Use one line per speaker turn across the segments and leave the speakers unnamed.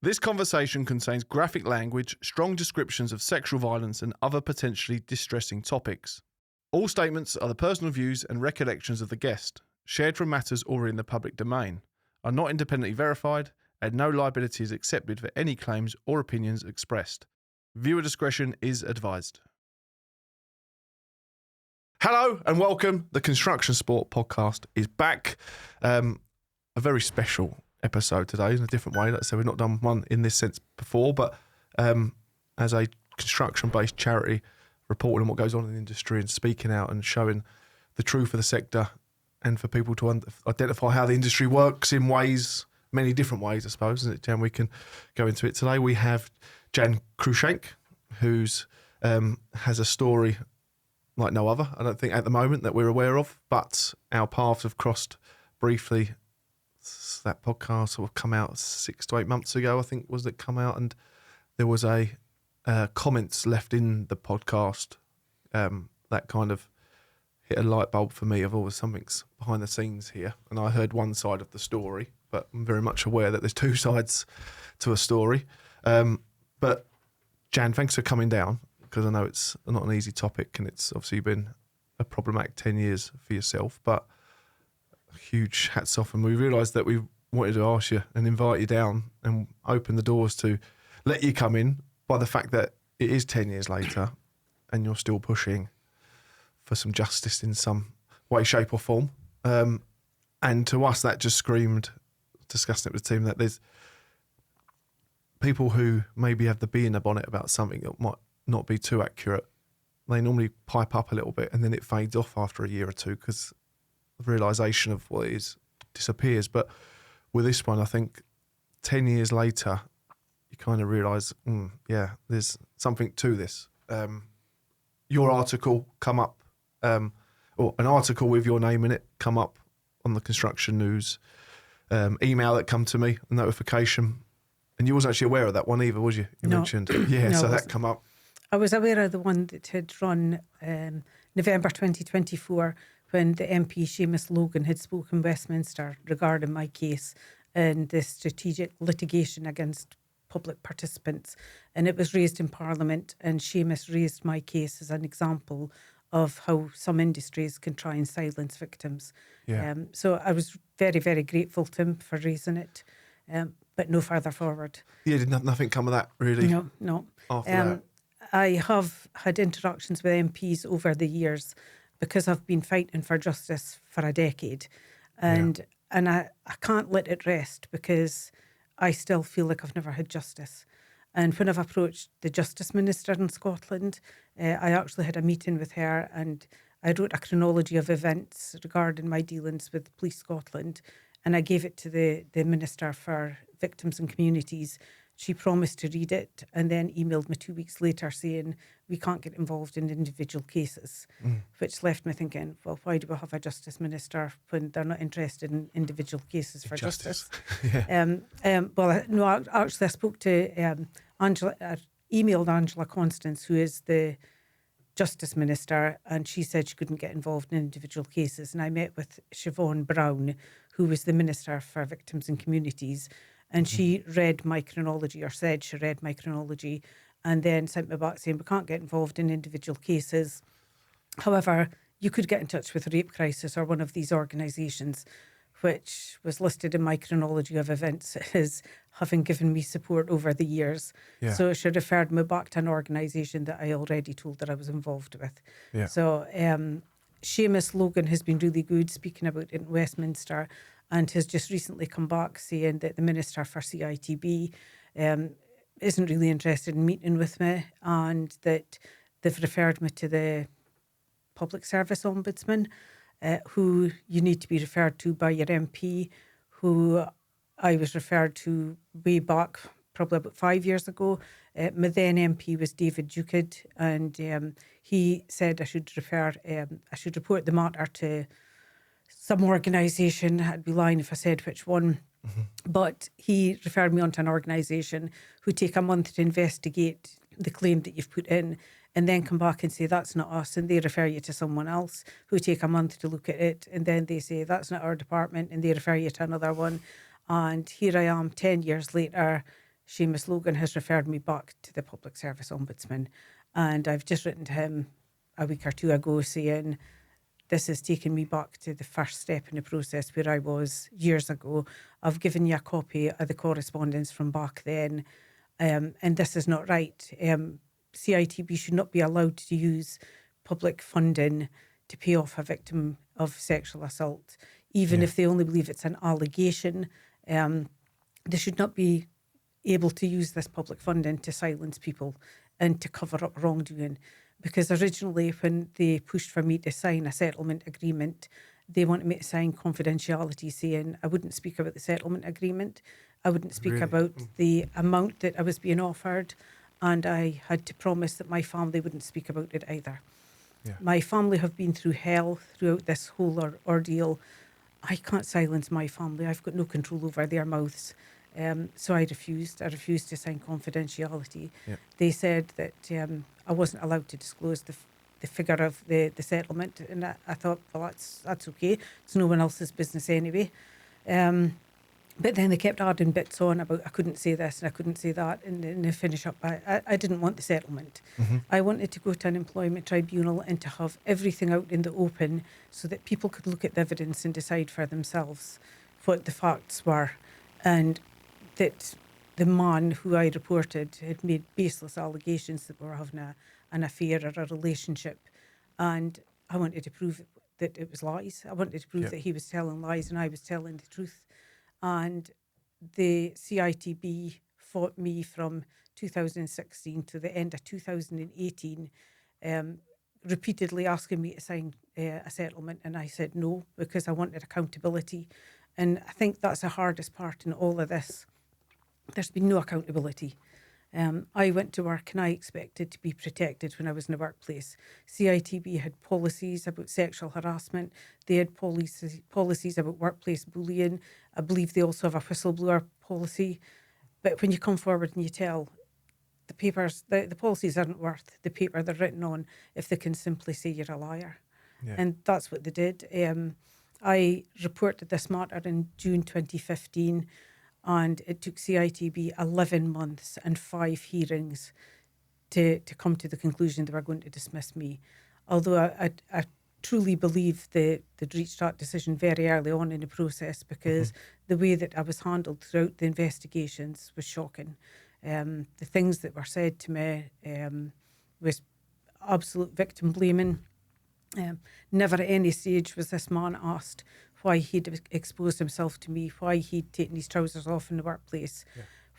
This conversation contains graphic language, strong descriptions of sexual violence and other potentially distressing topics. All statements are the personal views and recollections of the guest, shared from matters already in the public domain, are not independently verified, and no liability is accepted for any claims or opinions expressed. Viewer discretion is advised. Hello and welcome. The Construction Sport podcast is back. A very special episode today in a different way. Like I said, we've not done one in this sense before, but as a construction-based charity, reporting on what goes on in the industry and speaking out and showing the truth of the sector and for people to identify how the industry works in ways, many different ways, I suppose, isn't it, Jan? We can go into it today. We have Jan Cruickshank, who's has a story like no other, I don't think, at the moment that we're aware of, but our paths have crossed briefly. That podcast sort of come out 6 to 8 months ago, I think, was it come out, and there was a comments left in the podcast that kind of hit a light bulb for me of always something's behind the scenes here. And I heard one side of the story, but I'm very much aware that there's two sides to a story. But Jan, thanks for coming down, because I know it's not an easy topic and it's obviously been a problematic 10 years for yourself, but huge hats off. And we realised that we wanted to ask you and invite you down and open the doors to let you come in by the fact that it is 10 years later and you're still pushing for some justice in some way, shape or form. And to us, that just screamed, discussing it with the team, that there's people who maybe have the bee in the bonnet about something that might not be too accurate. They normally pipe up a little bit and then it fades off after a year or two because the realisation of what it is disappears. But with this one, I think 10 years later, you kind of realise, yeah, there's something to this. Your article come up, or an article with your name in it come up on the Construction News, email that come to me, a notification. And you wasn't actually aware of that one either, was you? You mentioned. Yeah,
no,
so that come up.
I was aware of the one that had run November 2024 when the MP Seamus Logan had spoken in Westminster regarding my case and the strategic litigation against public participants. And it was raised in Parliament, and Seamus raised my case as an example of how some industries can try and silence victims.
Yeah.
So I was very, very grateful to him for raising it, but no further forward.
Yeah, did nothing come of that, really?
No.
After that?
I have had interactions with MPs over the years because I've been fighting for justice for a decade. And I can't let it rest because I still feel like I've never had justice. And when I've approached the Justice Minister in Scotland, I actually had a meeting with her and I wrote a chronology of events regarding my dealings with Police Scotland, and I gave it to the Minister for Victims and Communities. She promised to read it and then emailed me 2 weeks later saying we can't get involved in individual cases, which left me thinking, well, why do we have a Justice Minister when they're not interested in individual cases for justice? Actually, I spoke to Angela, I emailed Angela Constance, who is the Justice Minister, and she said she couldn't get involved in individual cases. And I met with Siobhan Brown, who was the Minister for Victims and Communities, and she read my chronology, or said she read my chronology, and then sent me back saying we can't get involved in individual cases. However, you could get in touch with Rape Crisis or one of these organisations, which was listed in my chronology of events as having given me support over the years.
Yeah.
So she referred me back to an organisation that I already told that I was involved with.
Yeah.
So Seamus Logan has been really good speaking about it in Westminster, and has just recently come back saying that the Minister for CITB isn't really interested in meeting with me, and that they've referred me to the Public Service Ombudsman, who you need to be referred to by your MP, who I was referred to way back probably about 5 years ago. My then MP was David Duquid, and he said I should report the matter to some organisation. I'd be lying if I said which one. But he referred me on to an organisation who take a month to investigate the claim that you've put in, and then come back and say, that's not us, and they refer you to someone else who take a month to look at it, and then they say, that's not our department, and they refer you to another one. And here I am 10 years later, Seamus Logan has referred me back to the Public Service Ombudsman, and I've just written to him a week or two ago saying this has taken me back to the first step in the process where I was years ago. I've given you a copy of the correspondence from back then, and this is not right. CITB should not be allowed to use public funding to pay off a victim of sexual assault, even if they only believe it's an allegation. They should not be able to use this public funding to silence people and to cover up wrongdoing. Because originally, when they pushed for me to sign a settlement agreement, they wanted me to sign confidentiality, saying I wouldn't speak about the settlement agreement, I wouldn't speak about the amount that I was being offered, and I had to promise that my family wouldn't speak about it either. My family have been through hell throughout this whole ordeal. I can't silence my family. I've got no control over their mouths. So I refused. I refused to sign confidentiality. They said that I wasn't allowed to disclose the figure of the settlement, and I thought, well, that's okay. It's no one else's business anyway. But then they kept adding bits on about I couldn't say this and I couldn't say that, and then they finish up by I didn't want the settlement. I wanted to go to an employment tribunal and to have everything out in the open so that people could look at the evidence and decide for themselves what the facts were, and that the man who I reported had made baseless allegations that we were having an affair or a relationship, and I wanted to prove that it was lies. I wanted to prove that he was telling lies and I was telling the truth. And the CITB fought me from 2016 to the end of 2018, repeatedly asking me to sign a settlement, and I said no because I wanted accountability. And I think that's the hardest part in all of this. There's been no accountability. I went to work and I expected to be protected when I was in the workplace. CITB had policies about sexual harassment. They had policies about workplace bullying. I believe they also have a whistleblower policy. But when you come forward and you tell the papers, the policies aren't worth the paper they're written on if they can simply say you're a liar. And that's what they did. I reported this matter in June 2015. And it took CITB 11 months and 5 hearings to come to the conclusion they were going to dismiss me. Although I truly believe they'd reached that decision very early on in the process, because the way that I was handled throughout the investigations was shocking. The things that were said to me was absolute victim blaming. Never at any stage was this man asked why he'd exposed himself to me, why he'd taken his trousers off in the workplace,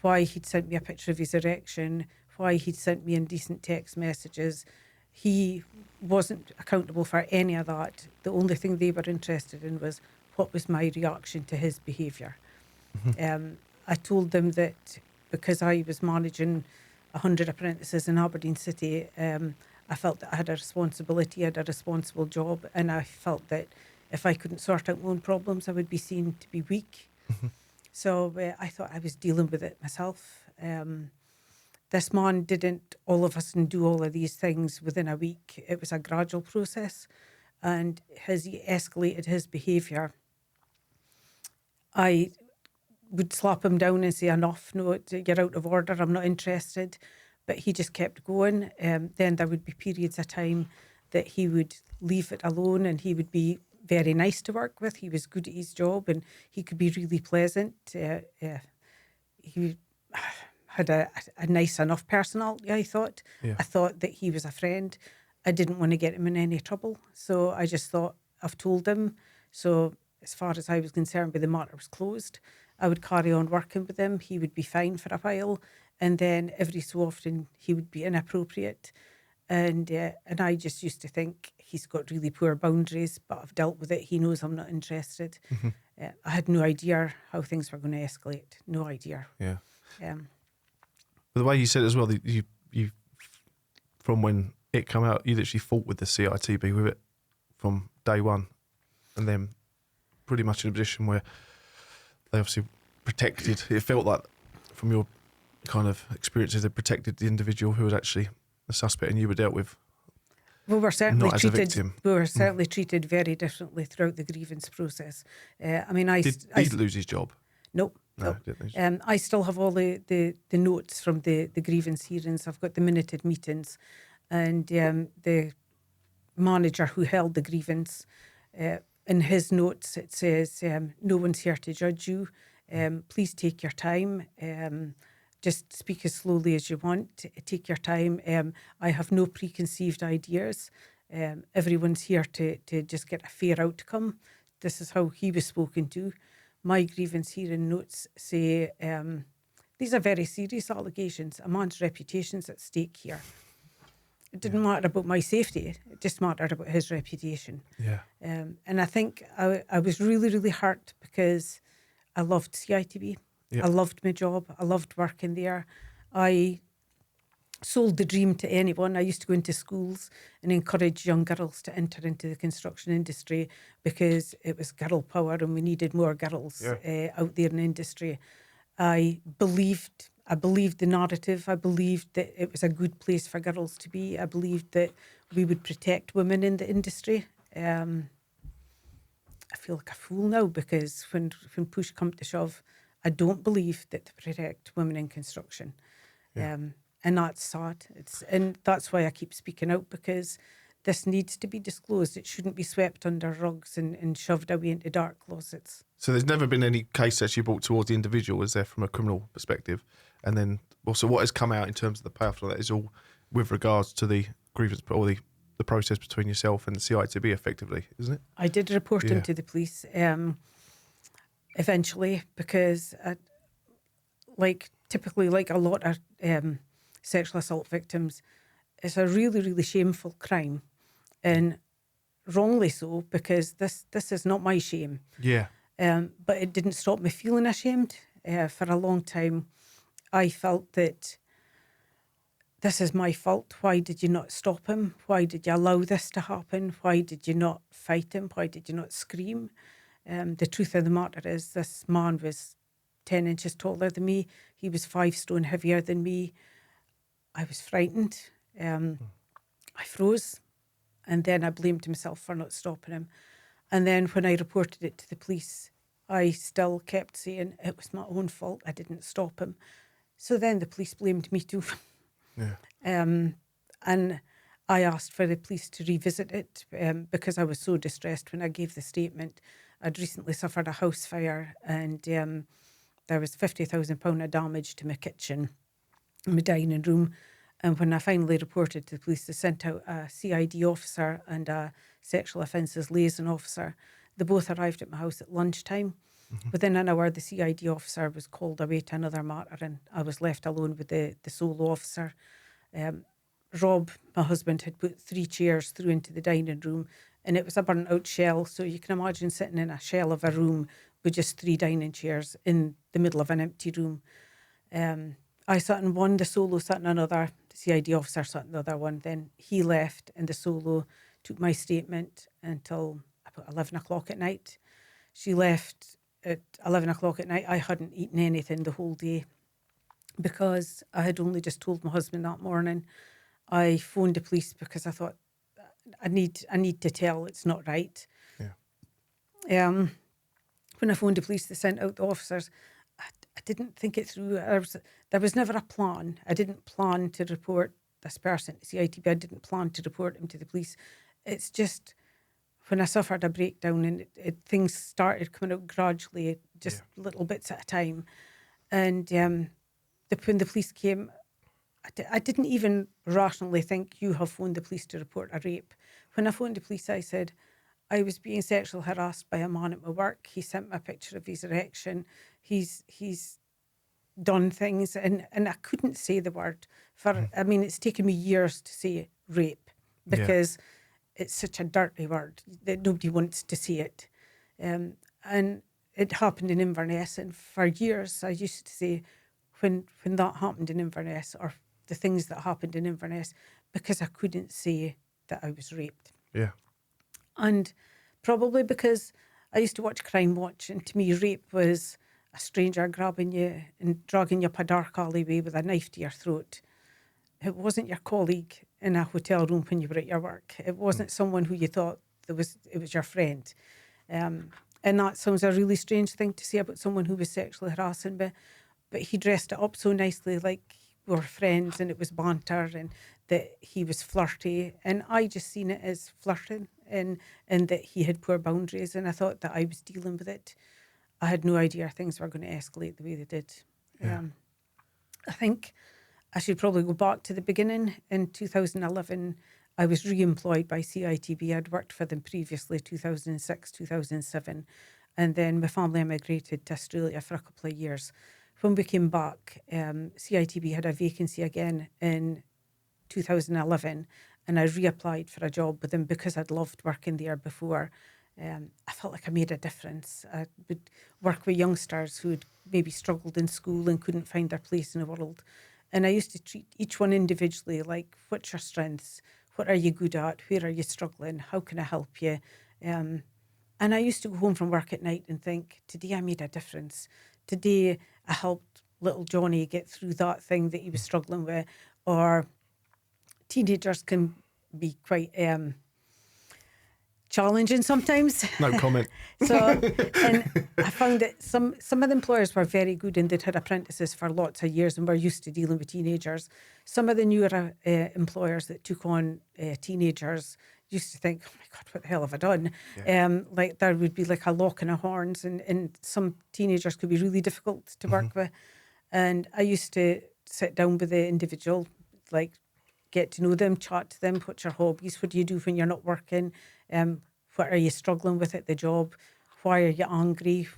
why he'd sent me a picture of his erection, why he'd sent me indecent text messages. He wasn't accountable for any of that. The only thing they were interested in was what was my reaction to his behaviour. I told them that because I was managing 100 apprentices in Aberdeen City, I felt that I had a responsibility, I had a responsible job, and I felt that if I couldn't sort out my own problems, I would be seen to be weak. So I thought I was dealing with it myself. This man didn't all of a sudden do all of these things within a week. It was a gradual process, and as he escalated his behaviour, I would slap him down and say, enough, no, you're out of order, I'm not interested. But he just kept going. Then there would be periods of time that he would leave it alone, and he would be very nice to work with. He was good at his job and he could be really pleasant. He had a nice enough personality, I thought. I thought that he was a friend. I didn't want to get him in any trouble. So I just thought, I've told him. So as far as I was concerned, the matter was closed. I would carry on working with him. He would be fine for a while. And then every so often he would be inappropriate. And I just used to think he's got really poor boundaries, but I've dealt with it. He knows I'm not interested. I had no idea how things were going to escalate. No idea.
But the way you said it as well, you from when it came out, you literally fought with the CITB with it from day one, and then pretty much in a position where they obviously protected. It felt like, from your kind of experiences, they protected the individual who was actually the suspect, and you were dealt with.
We were certainly
not as a victim.
We were certainly treated very differently throughout the grievance process. I mean,
Did he lose his job?
Nope.
No, didn't.
I still have all the notes from the grievance hearings. I've got the minuted meetings, and the manager who held the grievance, in his notes it says, no one's here to judge you. Please take your time. Just speak as slowly as you want. Take your time. I have no preconceived ideas. Everyone's here to just get a fair outcome. This is how he was spoken to. My grievance hearing notes say, these are very serious allegations. A man's reputation's at stake here. It didn't matter about my safety. It just mattered about his reputation.
Yeah.
And I think I was really, really hurt because I loved CITB.
Yeah.
I loved my job. I loved working there. I sold the dream to anyone. I used to go into schools and encourage young girls to enter into the construction industry because it was girl power and we needed more girls out there in the industry. I believed the narrative. I believed that it was a good place for girls to be. I believed that we would protect women in the industry. I feel like a fool now because when push comes to shove, I don't believe that to protect women in construction. And that's sad. And that's why I keep speaking out, because this needs to be disclosed. It shouldn't be swept under rugs and shoved away into dark closets.
So there's never been any case actually brought towards the individual, is there, from a criminal perspective? And then also what has come out in terms of the payoff for that is all with regards to the grievance or the process between yourself and the CITB effectively, isn't it?
I did report him to the police eventually because typically like a lot of sexual assault victims, it's a really, really shameful crime, and wrongly so, because this is not my shame.
Yeah.
But it didn't stop me feeling ashamed. For a long time, I felt that this is my fault. Why did you not stop him? Why did you allow this to happen? Why did you not fight him? Why did you not scream? The truth of the matter is this man was 10 inches taller than me. He was 5 stone heavier than me. I was frightened. I froze. And then I blamed myself for not stopping him. And then when I reported it to the police, I still kept saying it was my own fault. I didn't stop him. So then the police blamed me too.
Yeah.
And I asked for the police to revisit it because I was so distressed when I gave the statement. I'd recently suffered a house fire and there was £50,000 of damage to my kitchen, my dining room. And when I finally reported to the police, they sent out a CID officer and a sexual offences liaison officer. They both arrived at my house at lunchtime. Mm-hmm. Within an hour, the CID officer was called away to another matter and I was left alone with the solo officer. Rob, my husband, had put 3 chairs through into the dining room and it was a burnt out shell. So you can imagine sitting in a shell of a room with just 3 dining chairs in the middle of an empty room. I sat in one, the solo sat in another, the CID officer sat in the other one. Then he left and the solo took my statement until about 11 o'clock at night. She left at 11 o'clock at night. I hadn't eaten anything the whole day because I had only just told my husband that morning. I phoned the police because I thought I need to tell, it's not right. Yeah. When I phoned the police, they sent out the officers. I didn't think it through. There was never a plan. I didn't plan to report this person to CITB. I didn't plan to report him to the police. It's just when I suffered a breakdown and things started coming out gradually, just little bits at a time. And when the police came, I didn't even rationally think you have phoned the police to report a rape. When I phoned the police, I said, I was being sexually harassed by a man at my work. He sent me a picture of his erection. He's done things and I couldn't say the word. It's taken me years to say rape because it's such a dirty word that nobody wants to say it. And it happened in Inverness, and for years I used to say when that happened in Inverness or the things that happened in Inverness because I couldn't say that I was raped.
Yeah.
And probably because I used to watch Crime Watch, and to me rape was a stranger grabbing you and dragging you up a dark alleyway with a knife to your throat. It wasn't your colleague in a hotel room when you were at your work. It wasn't someone who you thought it was your friend. And that sounds a really strange thing to say about someone who was sexually harassing me, but he dressed it up so nicely, like we were friends and it was banter and that he was flirty. And I just seen it as flirting and that he had poor boundaries. And I thought that I was dealing with it. I had no idea things were going to escalate the way they did.
Yeah.
I think I should probably go back to the beginning. In 2011, I was re-employed by CITB. I'd worked for them previously, 2006, 2007. And then my family emigrated to Australia for a couple of years. When we came back, CITB had a vacancy again in 2011, and I reapplied for a job with them because I'd loved working there before. I felt like I made a difference. I would work with youngsters who'd maybe struggled in school and couldn't find their place in the world. And I used to treat each one individually, like, what's your strengths? What are you good at? Where are you struggling? How can I help you? And I used to go home from work at night and think, today I made a difference. Today I helped little Johnny get through that thing that he was struggling with. Or teenagers can be quite challenging sometimes.
No comment.
And I found that some of the employers were very good and they'd had apprentices for lots of years and were used to dealing with teenagers. Some of the newer employers that took on teenagers used to think, oh my God, what the hell have I done?
Yeah.
Like there would be like a locking of horns and some teenagers could be really difficult to work with. And I used to sit down with the individual, like get to know them, chat to them, what's your hobbies, what do you do when you're not working, what are you struggling with at the job, why are you angry,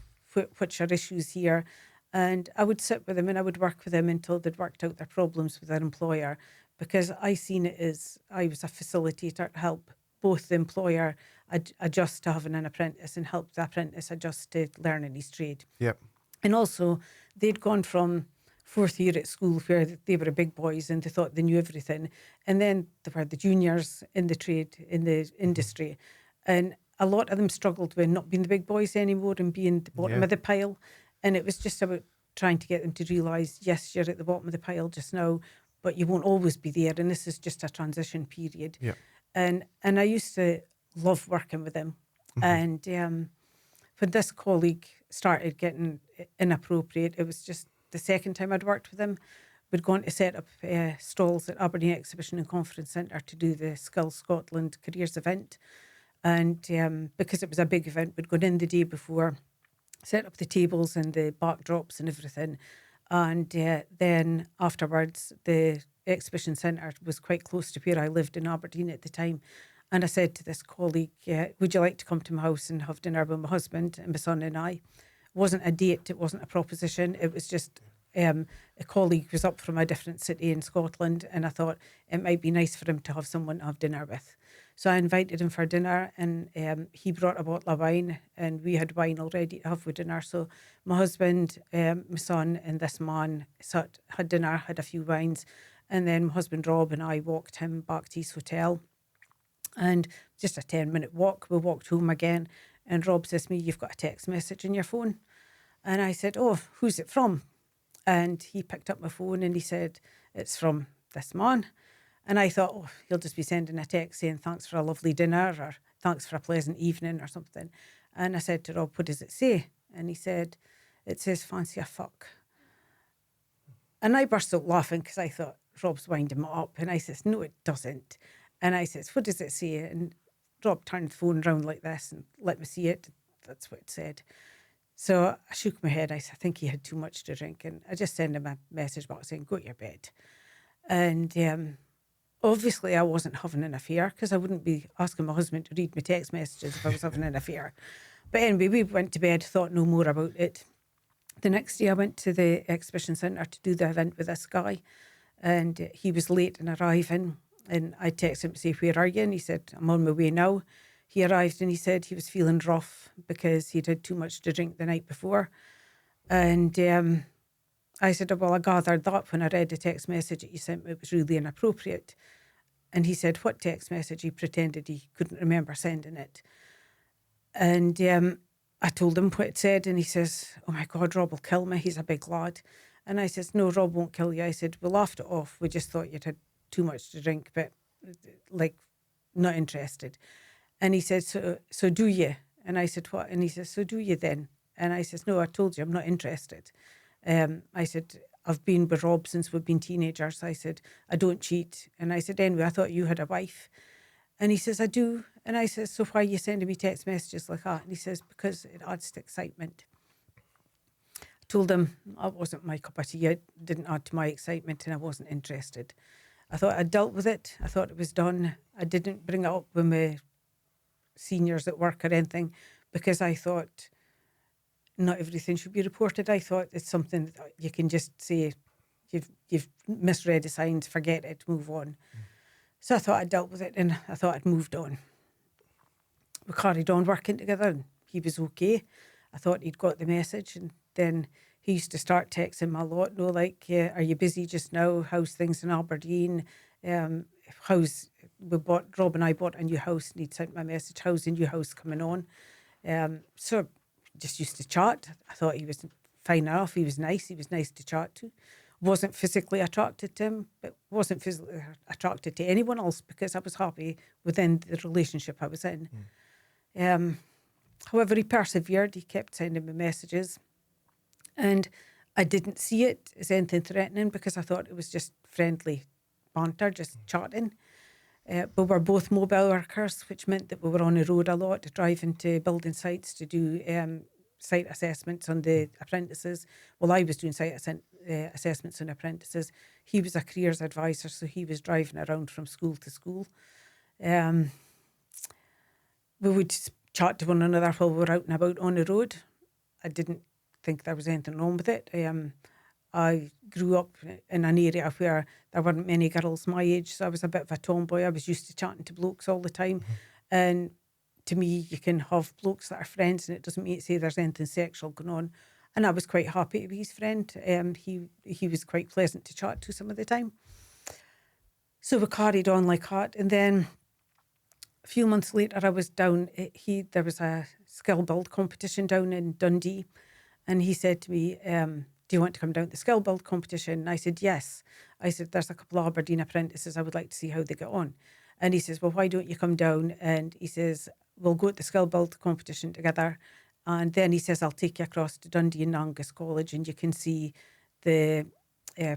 what's your issues here. And I would sit with them and I would work with them until they'd worked out their problems with their employer, because I seen it as I was a facilitator to help both the employer adjust to having an apprentice and help the apprentice adjust to learning his trade.
Yep.
And also they'd gone from fourth year at school where they were big boys and they thought they knew everything. And then they were the juniors in the trade, in the industry. And a lot of them struggled with not being the big boys anymore and being the bottom of the pile. And it was just about trying to get them to realise, yes, you're at the bottom of the pile just now, but you won't always be there. And this is just a transition period.
Yeah.
And I used to love working with them. And when this colleague started getting inappropriate, it was just the second time I'd worked with him. We'd gone to set up stalls at Aberdeen Exhibition and Conference Centre to do the Skills Scotland Careers event. And because it was a big event, we'd gone in the day before, set up the tables and the backdrops and everything. And then afterwards, the exhibition centre was quite close to where I lived in Aberdeen at the time. And I said to this colleague, would you like to come to my house and have dinner with my husband and my son and I? It wasn't a date, it wasn't a proposition, it was just a colleague was up from a different city in Scotland, and I thought it might be nice for him to have someone to have dinner with. So I invited him for dinner, and he brought a bottle of wine, and we had wine already to have with dinner. So my husband, my son and this man had dinner, had a few wines, and then my husband Rob and I walked him back to his hotel. And just a 10-minute walk, we walked home again, and Rob says to me, you've got a text message on your phone. And I said, oh, who's it from? And he picked up my phone and he said, it's from this man. And I thought, oh, he'll just be sending a text saying thanks for a lovely dinner or thanks for a pleasant evening or something. And I said to Rob, what does it say? And he said, it says fancy a fuck. And I burst out laughing because I thought Rob's winding me up. And I says, no, it doesn't. And I says, what does it say? And Rob turned the phone around like this and let me see it. That's what it said. So I shook my head. I said, I think he had too much to drink. And I just sent him a message back saying, go to your bed. And obviously I wasn't having an affair because I wouldn't be asking my husband to read my text messages if I was having an affair. But anyway, we went to bed, thought no more about it. The next day I went to the exhibition centre to do the event with this guy. And he was late in arriving. And I texted him to say, where are you? And he said, I'm on my way now. He arrived and he said he was feeling rough because he'd had too much to drink the night before. And I said, well, I gathered that when I read the text message that you sent me, it was really inappropriate. And he said, what text message? He pretended he couldn't remember sending it. And I told him what it said, and he says, oh my God, Rob will kill me. He's a big lad. And I said, no, Rob won't kill you. I said, we laughed it off. We just thought you'd had too much to drink, but like not interested. And he said, so do you? And I said, what? And he says, so do you then? And I says, no, I told you I'm not interested. I said, I've been with Rob since we've been teenagers. I said, I don't cheat. And I said, anyway, I thought you had a wife. And he says, I do. And I says, so why are you sending me text messages like that? And he says, because it adds to excitement. I told him that wasn't my cup of tea. It didn't add to my excitement and I wasn't interested. I thought I'd dealt with it. I thought it was done. I didn't bring it up with my seniors at work or anything because I thought not everything should be reported. I thought it's something that you can just say, you've misread the signs, forget it, move on. So I thought I'd dealt with it and I thought I'd moved on. We carried on working together and he was okay. I thought he'd got the message, and then he used to start texting me a lot, are you busy just now? How's things in Aberdeen? Rob and I bought a new house and he'd sent me a message, how's the new house coming on? So just used to chat. I thought he was fine enough. He was nice to chat to. Wasn't physically attracted to him, but wasn't physically attracted to anyone else because I was happy within the relationship I was in. However, he persevered. He kept sending me messages and I didn't see it as anything threatening because I thought it was just friendly banter, just chatting. But we're both mobile workers, which meant that we were on the road a lot, driving to building sites to do site assessments on the apprentices. Well, I was doing site assessments on apprentices. He was a careers advisor, so he was driving around from school to school. We would chat to one another while we were out and about on the road. I didn't think there was anything wrong with it. I grew up in an area where there weren't many girls my age, so I was a bit of a tomboy. I was used to chatting to blokes all the time. And to me, you can have blokes that are friends and it doesn't mean to say there's anything sexual going on. And I was quite happy to be his friend. He was quite pleasant to chat to some of the time. So we carried on like that. And then a few months later, I was down. There was a skill build competition down in Dundee. And he said to me, do you want to come down to the skill build competition? And I said, yes. I said, there's a couple of Aberdeen apprentices. I would like to see how they get on. And he says, well, why don't you come down? And he says, we'll go to the skill build competition together. And then he says, I'll take you across to Dundee and Angus College and you can see the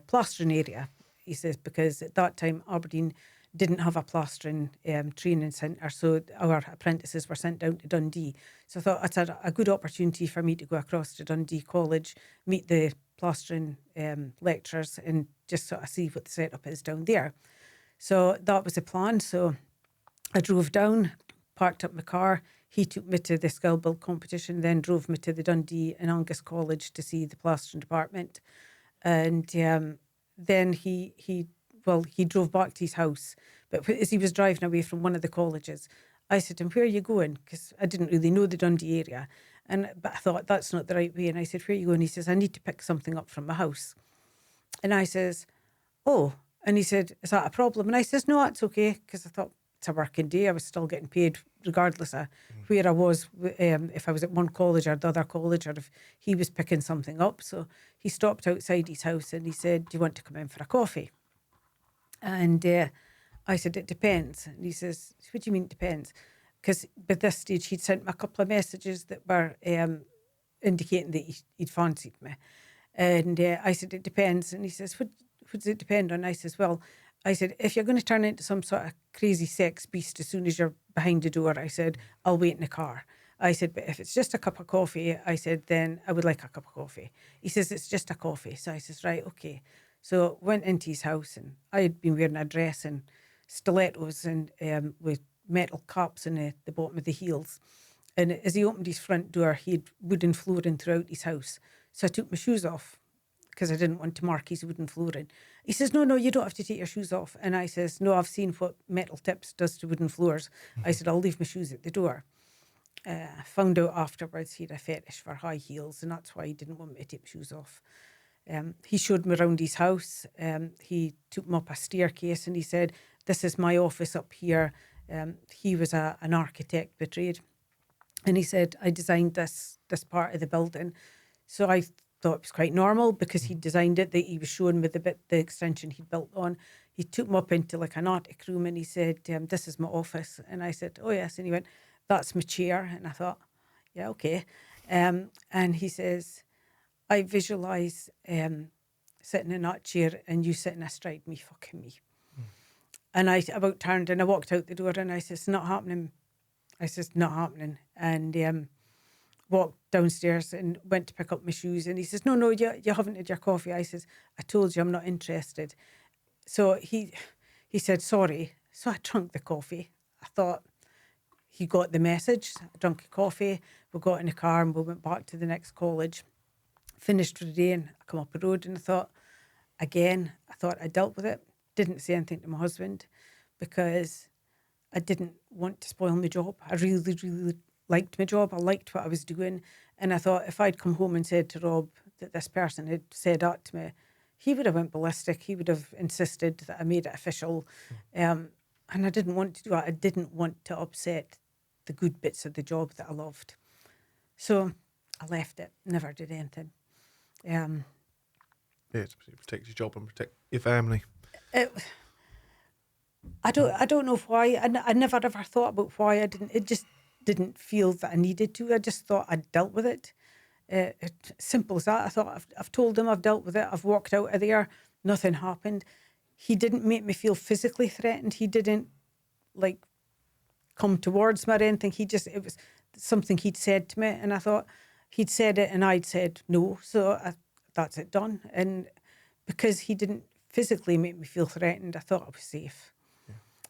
plastering area. He says, because at that time, Aberdeen didn't have a plastering training centre, so our apprentices were sent down to Dundee. So I thought that's a good opportunity for me to go across to Dundee College, meet the plastering lecturers and just sort of see what the setup is down there. So that was the plan. So I drove down, parked up my car. He took me to the skill build competition, then drove me to the Dundee and Angus College to see the plastering department. And then he drove back to his house. But as he was driving away from one of the colleges, I said to him, where are you going? Because I didn't really know the Dundee area. But I thought, that's not the right way. And I said, where are you going? He says, I need to pick something up from my house. And I says, oh. And he said, is that a problem? And I says, no, that's okay. Because I thought, it's a working day. I was still getting paid regardless of where I was, if I was at one college or the other college, or if he was picking something up. So he stopped outside his house and he said, do you want to come in for a coffee? And I said, it depends. And he says, what do you mean it depends? Because by this stage, he'd sent me a couple of messages that were indicating that he'd fancied me. And I said, it depends. And he says, what does it depend on? I says, well, I said, if you're going to turn into some sort of crazy sex beast as soon as you're behind the door, I said, I'll wait in the car. I said, but if it's just a cup of coffee, I said, then I would like a cup of coffee. He says, it's just a coffee. So I says, right, okay. So went into his house and I had been wearing a dress and stilettos and with metal caps in the bottom of the heels. And as he opened his front door, he had wooden flooring throughout his house. So I took my shoes off because I didn't want to mark his wooden flooring. He says, no, you don't have to take your shoes off. And I says, no, I've seen what metal tips does to wooden floors. I said, I'll leave my shoes at the door. I found out afterwards he had a fetish for high heels and that's why he didn't want me to take my shoes off. He showed me around his house. He took me up a staircase and he said, this is my office up here. He was an architect by trade. And he said, I designed this part of the building. So I thought it was quite normal because he designed it, that he was showing me the extension he'd built on. He took me up into like an attic room and he said, this is my office. And I said, oh yes. And he went, that's my chair. And I thought, yeah, okay. And he says, I visualise sitting in that chair and you sitting astride me, fucking me. And I about turned and I walked out the door and I says, not happening. I says, not happening. And walked downstairs and went to pick up my shoes. And he says, no, you haven't had your coffee. I says, I told you I'm not interested. So he said, sorry. So I drank the coffee. I thought he got the message. I drank a coffee. We got in the car and we went back to the next college. Finished for the day and I come up the road and I thought I dealt with it. Didn't say anything to my husband because I didn't want to spoil my job. I really, really liked my job. I liked what I was doing. And I thought if I'd come home and said to Rob that this person had said that to me, he would have went ballistic. He would have insisted that I made it official. And I didn't want to do that. I didn't want to upset the good bits of the job that I loved. So I left it, never did anything.
Yeah, to protect your job and protect your family.
I don't know why. I never ever thought about why I didn't. It just didn't feel that I needed to. I just thought I'd dealt with it. Simple as that. I thought I've told him I've dealt with it. I've walked out of there. Nothing happened. He didn't make me feel physically threatened. He didn't come towards me or anything. It was something he'd said to me, and I thought he'd said it and I'd said no. So that's it done. And because he didn't physically make me feel threatened, I thought I was safe.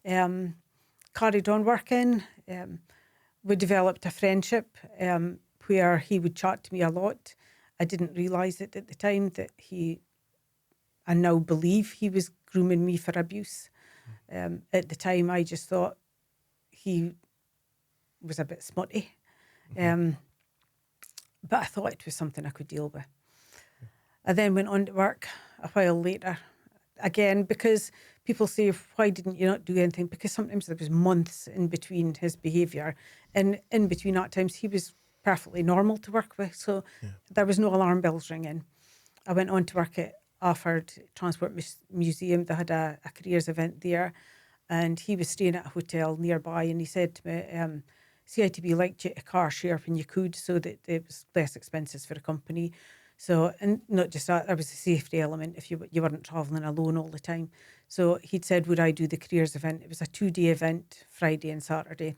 Yeah. Carried on working. We developed a friendship where he would chat to me a lot. I didn't realise it at the time that I now believe he was grooming me for abuse. At the time, I just thought he was a bit smutty. But I thought it was something I could deal with. I then went on to work a while later. Again, because people say, why didn't you not do anything? Because sometimes there was months in between his behaviour. And in between that times, he was perfectly normal to work with. So there was no alarm bells ringing. I went on to work at Afford Transport Museum. They had a careers event there. And he was staying at a hotel nearby. And he said to me, CITB liked you to car share when you could so that it was less expenses for the company. So, and not just that, there was a safety element if you weren't travelling alone all the time. So he'd said, would I do the careers event? It was a 2-day event, Friday and Saturday.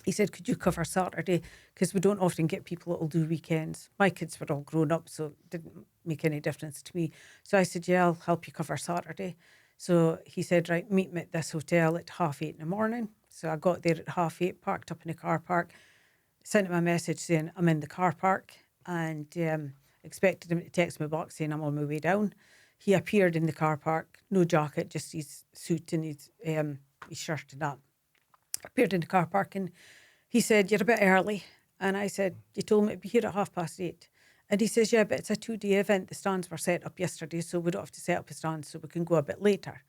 He said, could you cover Saturday? Because we don't often get people that will do weekends. My kids were all grown up, so it didn't make any difference to me. So I said, yeah, I'll help you cover Saturday. So he said, right, meet me at this hotel at 8:30 in the morning. So I got there at 8:30, parked up in the car park, sent him a message saying I'm in the car park, and expected him to text me back saying I'm on my way down. He appeared in the car park, no jacket, just his suit and his shirt and that. Appeared in the car park and he said, you're a bit early. And I said, you told me to be here at 8:30. And he says, yeah, but it's a 2-day event. The stands were set up yesterday, so we don't have to set up a stand, so we can go a bit later.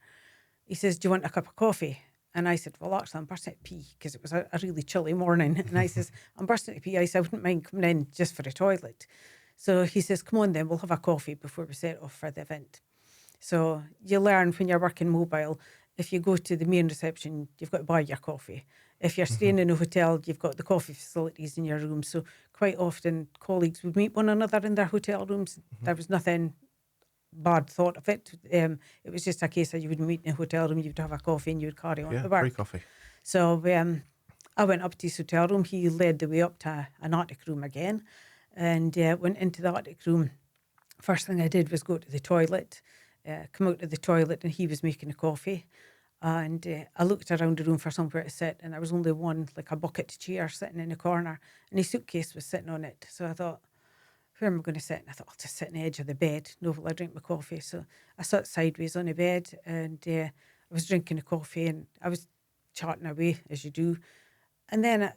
He says, do you want a cup of coffee? And I said, well, actually, I'm bursting to pee because it was a really chilly morning. And I says, I'm bursting to pee. I said, I wouldn't mind coming in just for the toilet. So he says, come on then, we'll have a coffee before we set off for the event. So you learn when you're working mobile, if you go to the main reception, you've got to buy your coffee. If you're staying in a hotel, you've got the coffee facilities in your room. So quite often colleagues would meet one another in their hotel rooms. There was nothing bad thought of it. It was just a case that you would meet in a hotel room, you'd have a coffee and you'd carry on to work.
Free coffee.
So I went up to his hotel room. He led the way up to an attic room again and went into the attic room. First thing I did was go to the toilet, come out of the toilet, and he was making a coffee. And I looked around the room for somewhere to sit, and there was only one, like a bucket chair sitting in the corner, and his suitcase was sitting on it. So I thought, where am I going to sit? And I thought, I'll just sit on the edge of the bed. No, while I drink my coffee. So I sat sideways on the bed, and I was drinking the coffee, and I was chatting away, as you do. And then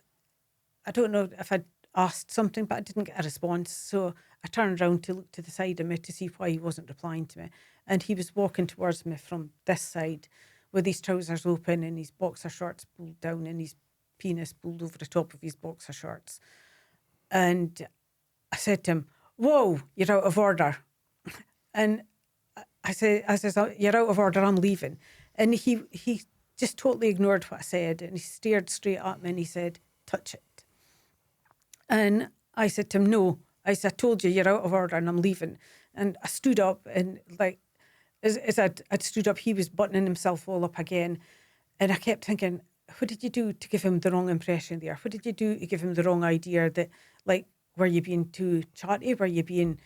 I don't know if I'd asked something, but I didn't get a response. So I turned around to look to the side of me to see why he wasn't replying to me. And he was walking towards me from this side with his trousers open and his boxer shorts pulled down and his penis pulled over the top of his boxer shorts. And I said to him, whoa, you're out of order. And I says, you're out of order, I'm leaving. And he just totally ignored what I said, and he stared straight at me and he said, touch it. And I said to him, no. I said, I told you you're out of order and I'm leaving. And I stood up and like, as I'd stood up, he was buttoning himself all up again. And I kept thinking, what did you do to give him the wrong impression there? What did you do to give him the wrong idea that, like, were you being too chatty? Were you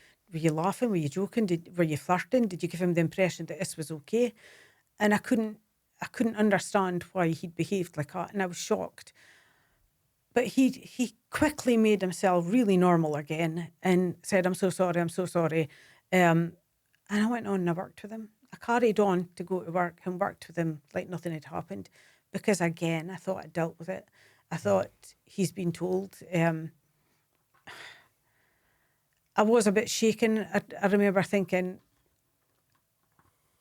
laughing? Were you joking? Were you flirting? Did you give him the impression that this was okay? And I couldn't understand why he'd behaved like that. And I was shocked. But he quickly made himself really normal again and said, I'm so sorry, I'm so sorry. And I went on and I worked with him. I carried on to go to work and worked with him like nothing had happened because, again, I thought I dealt with it. I thought he's been told. I was a bit shaken. I remember thinking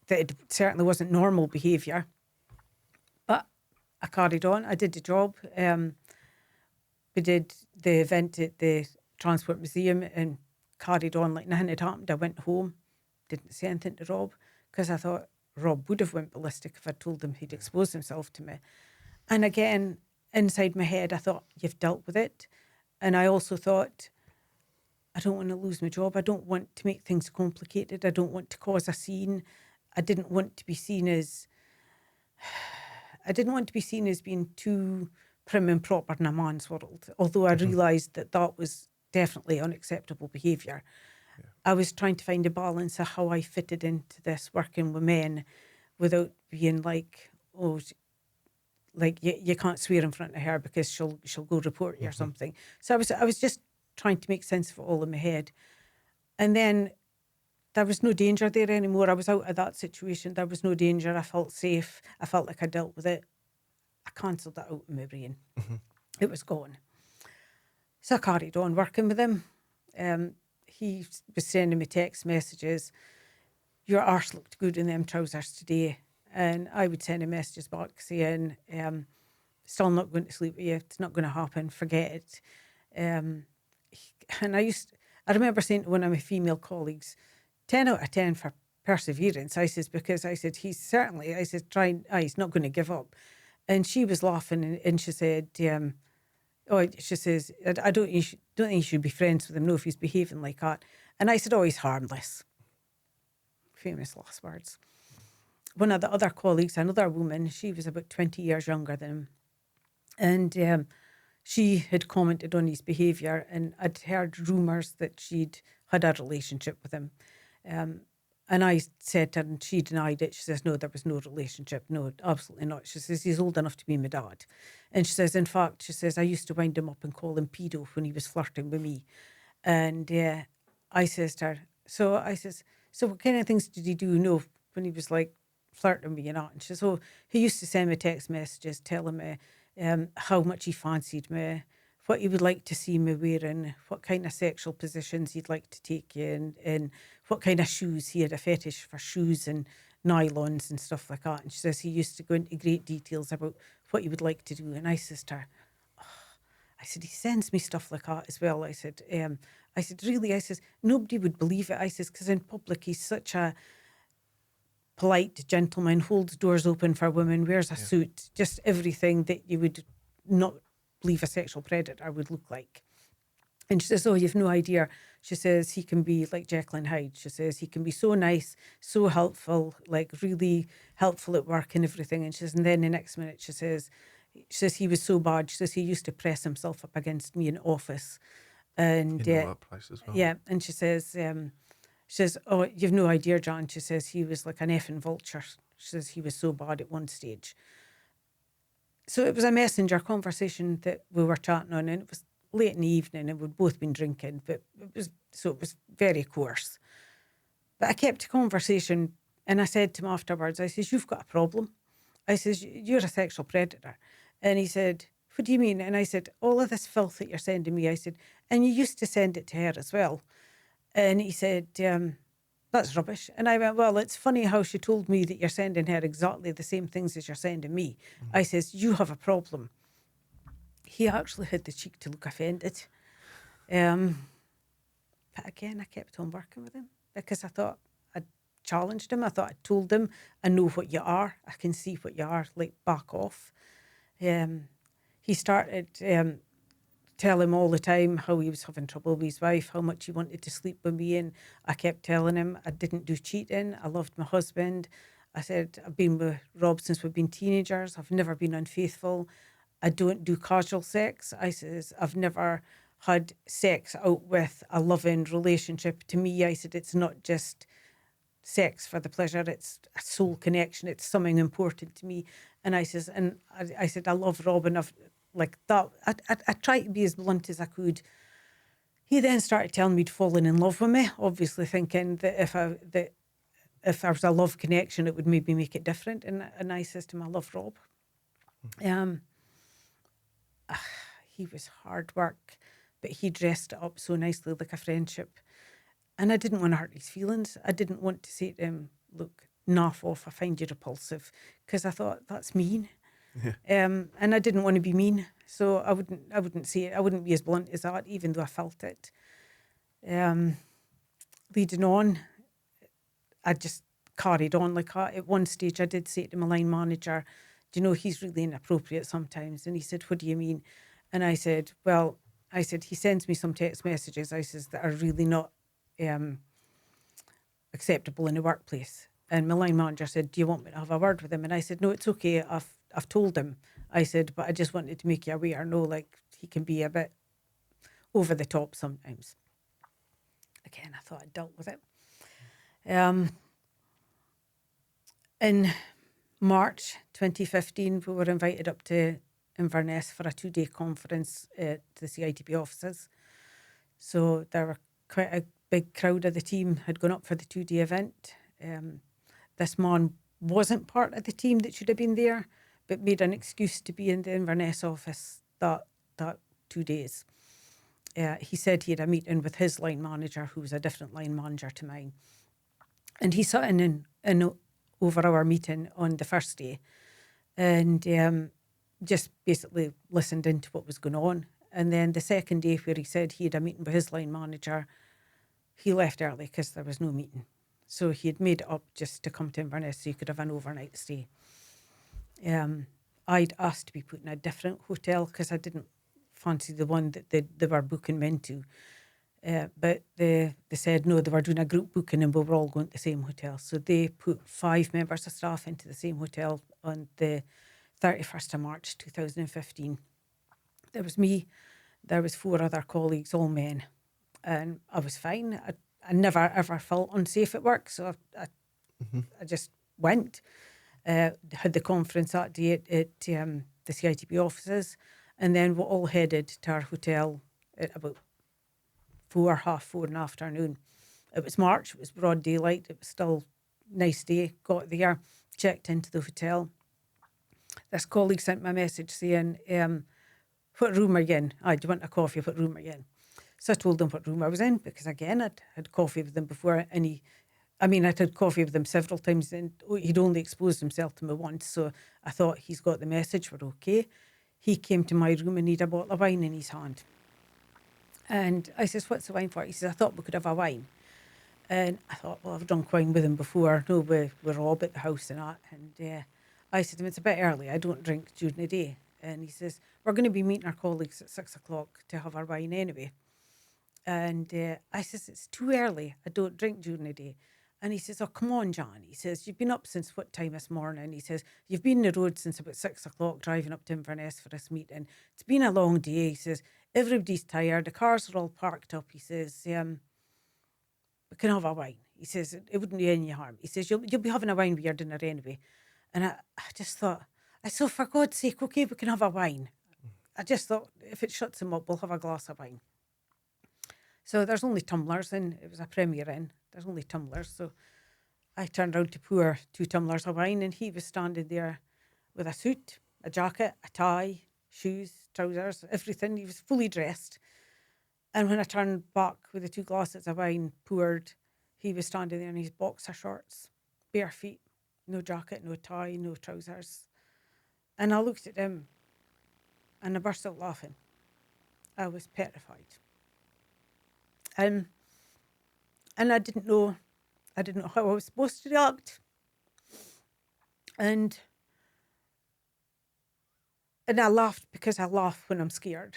that it certainly wasn't normal behaviour. But I carried on. I did the job. We did the event at the Transport Museum and carried on like nothing had happened. I went home, didn't say anything to Rob because I thought Rob would have went ballistic if I'd told him he'd exposed himself to me. And again, inside my head, I thought, you've dealt with it. And I also thought, I don't want to lose my job. I don't want to make things complicated. I don't want to cause a scene. I didn't want to be seen as being too prim and proper in a man's world, although I realised that was definitely unacceptable behaviour. Yeah. I was trying to find a balance of how I fitted into this working with men without being like, oh, like you can't swear in front of her because she'll go report you or something. So I was just trying to make sense of it all in my head. And then there was no danger there anymore. I was out of that situation. There was no danger. I felt safe. I felt like I dealt with it. I cancelled that out in my brain. It was gone. So I carried on working with him. He was sending me text messages. Your arse looked good in them trousers today. And I would send him messages back saying, still not going to sleep with you. It's not going to happen. Forget it. And I remember saying to one of my female colleagues, 10 out of 10 for perseverance. I said, because I said, he's not going to give up. And she was laughing and she said, she says, I don't think you should be friends with him, no, if he's behaving like that. And I said, oh, he's harmless. Famous last words. One of the other colleagues, another woman, she was about 20 years younger than him. And she had commented on his behaviour and I'd heard rumours that she'd had a relationship with him. And I said to her, and she denied it. She says, no, there was no relationship. No, absolutely not. She says, he's old enough to be my dad. And she says, in fact, she says, I used to wind him up and call him pedo when he was flirting with me. And I says to her, so what kind of things did he do? No, when he was like flirting with me and that. And she says, oh, he used to send me text messages telling me how much he fancied me, what he would like to see me wearing, what kind of sexual positions he'd like to take in, and what kind of shoes. He had a fetish for shoes and nylons and stuff like that. And she says he used to go into great details about what he would like to do. And I says to her, I said, he sends me stuff like that as well. I said, really? I says, nobody would believe it. I says, because in public he's such a polite gentleman, holds doors open for women, wears a suit, just everything that you would not believe a sexual predator would look like. And she says, oh, you've no idea. She says, he can be like Jekyll and Hyde. She says, he can be so nice, so helpful, like really helpful at work and everything. And she says, and then the next minute she says he was so bad. She says he used to press himself up against me in office. And
in the workplace as well.
Yeah, and she says, oh, you've no idea, Jan. She says he was like an effing vulture. She says he was so bad at one stage. So it was a messenger conversation that we were chatting on, and it was late in the evening and we'd both been drinking, but it was very coarse. But I kept the conversation and I said to him afterwards, I says, you've got a problem. I says, you're a sexual predator. And he said, what do you mean? And I said, all of this filth that you're sending me, I said, and you used to send it to her as well. And he said, that's rubbish. And I went, well, it's funny how she told me that you're sending her exactly the same things as you're sending me. I says, you have a problem. He actually had the cheek to look offended. But again, I kept on working with him because I thought I'd challenged him. I thought I'd told him, I know what you are. I can see what you are, like back off. He started tell him all the time how he was having trouble with his wife, how much he wanted to sleep with me. And I kept telling him I didn't do cheating. I loved my husband. I said, I've been with Rob since we've been teenagers. I've never been unfaithful. I don't do casual sex. I says, I've never had sex out with a loving relationship. To me, I said, it's not just sex for the pleasure, it's a soul connection, it's something important to me. And I says, and I said, I love Rob enough, like that. I tried to be as blunt as I could. He then started telling me to fall in love with me, obviously thinking that if there was a love connection, it would maybe make it different. And I says to him, I love Rob. He was hard work, but he dressed it up so nicely, like a friendship. And I didn't want to hurt his feelings. I didn't want to say to him, look, naff off, I find you repulsive, because I thought that's mean. Yeah. And I didn't want to be mean. So I wouldn't say it. I wouldn't be as blunt as that, even though I felt it. Leading on, I just carried on like that. At one stage, I did say to my line manager, do you know, he's really inappropriate sometimes. And he said, what do you mean? And I said, well, he sends me some text messages, I says, that are really not acceptable in the workplace. And my line manager said, do you want me to have a word with him? And I said, no, it's okay. I've told him. I said, but I just wanted to make you aware. No, like, he can be a bit over the top sometimes. Again, I thought I dealt with it. In March 2015, we were invited up to Inverness for a 2-day conference at the CITB offices. So there were quite a big crowd of the team had gone up for the 2-day event. This man wasn't part of the team that should have been there, but made an excuse to be in the Inverness office that 2 days. He said he had a meeting with his line manager, who was a different line manager to mine. And he sat in over our meeting on the first day and just basically listened into what was going on. And then the second day, where he said he had a meeting with his line manager, he left early because there was no meeting. So he had made it up just to come to Inverness so he could have an overnight stay. I'd asked to be put in a different hotel because I didn't fancy the one that they were booking me into. But they said, no, they were doing a group booking and we were all going to the same hotel. So they put 5 members of staff into the same hotel on the 31st of March 2015. There was me, there was 4 other colleagues, all men. And I was fine. I never ever felt unsafe at work, so I just went. Had the conference that day at the CITB offices, and then we all headed to our hotel at about 4:30 in the afternoon. It was March, it was broad daylight, it was still a nice day. Got there, checked into the hotel. This colleague sent me a message saying, what room are you in? Do you want a coffee? What room are you in? So I told him what room I was in, because again, I'd had coffee with him before, and I'd had coffee with him several times, and he'd only exposed himself to me once, so I thought he's got the message, we're okay. He came to my room and he had a bottle of wine in his hand. And I says, what's the wine for? He says, I thought we could have a wine. And I thought, well, I've drunk wine with him before. No, we're all at the house and that. And I said to him, it's a bit early, I don't drink during the day. And he says, we're going to be meeting our colleagues at 6 o'clock to have our wine anyway. And I says, it's too early, I don't drink during the day. And he says, oh, come on, Jan. He says, you've been up since what time this morning? He says, you've been on the road since about 6 o'clock driving up to Inverness for this meeting. It's been a long day. He says, everybody's tired, the cars are all parked up. He says, we can have a wine. He says, it wouldn't do any harm. He says, you'll be having a wine with your dinner anyway. And I just thought, so for God's sake, okay, we can have a wine. I just thought, if it shuts him up, we'll have a glass of wine. So there's only tumblers in. It was a Premier Inn. There's only tumblers. So I turned around to pour 2 tumblers of wine, and he was standing there with a suit, a jacket, a tie, shoes, trousers, everything. He was fully dressed. And when I turned back with the 2 glasses of wine poured, he was standing there in his boxer shorts, bare feet, no jacket, no tie, no trousers. And I looked at him and I burst out laughing. I was petrified. And I didn't know how I was supposed to react. And I laughed because I laugh when I'm scared.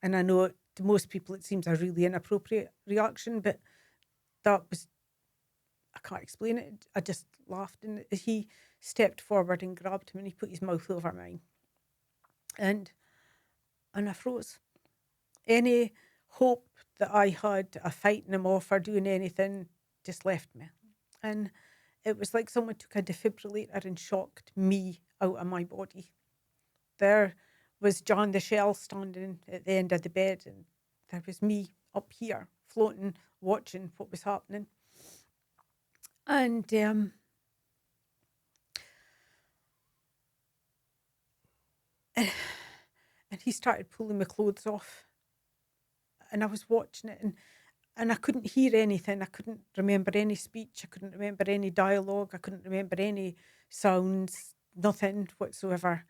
And I know to most people it seems a really inappropriate reaction, but that was, I can't explain it. I just laughed, and he stepped forward and grabbed him and he put his mouth over mine. And I froze. Any hope that I had of fighting him off or doing anything just left me. And it was like someone took a defibrillator and shocked me out of my body. There was John the Shell standing at the end of the bed, and there was me up here floating, watching what was happening. And he started pulling my clothes off, and I was watching it, and I couldn't hear anything. I couldn't remember any speech. I couldn't remember any dialogue. I couldn't remember any sounds, nothing whatsoever.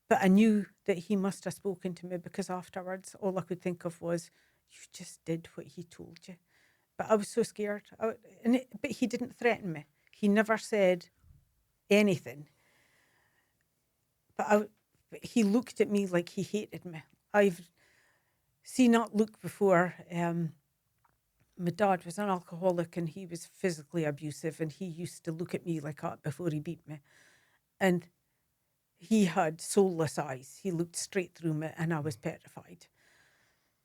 But I knew that he must have spoken to me, because afterwards all I could think of was, you just did what he told you. But I was so scared. But he didn't threaten me. He never said anything. But he looked at me like he hated me. I've seen that look before. My dad was an alcoholic and he was physically abusive, and he used to look at me like that before he beat me. And he had soulless eyes. He looked straight through me and I was petrified.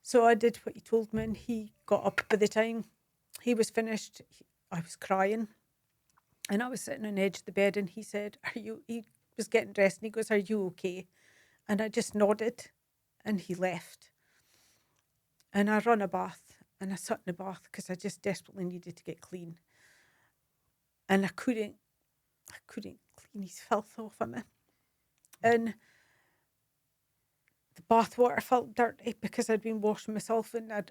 So I did what he told me, and he got up. By the time he was finished, I was crying, and I was sitting on the edge of the bed, and he said, he was getting dressed, and he goes, "Are you okay?" And I just nodded, and he left. And I ran a bath, and I sat in the bath because I just desperately needed to get clean. And I couldn't clean his filth off of me. And the bath water felt dirty because I'd been washing myself, and I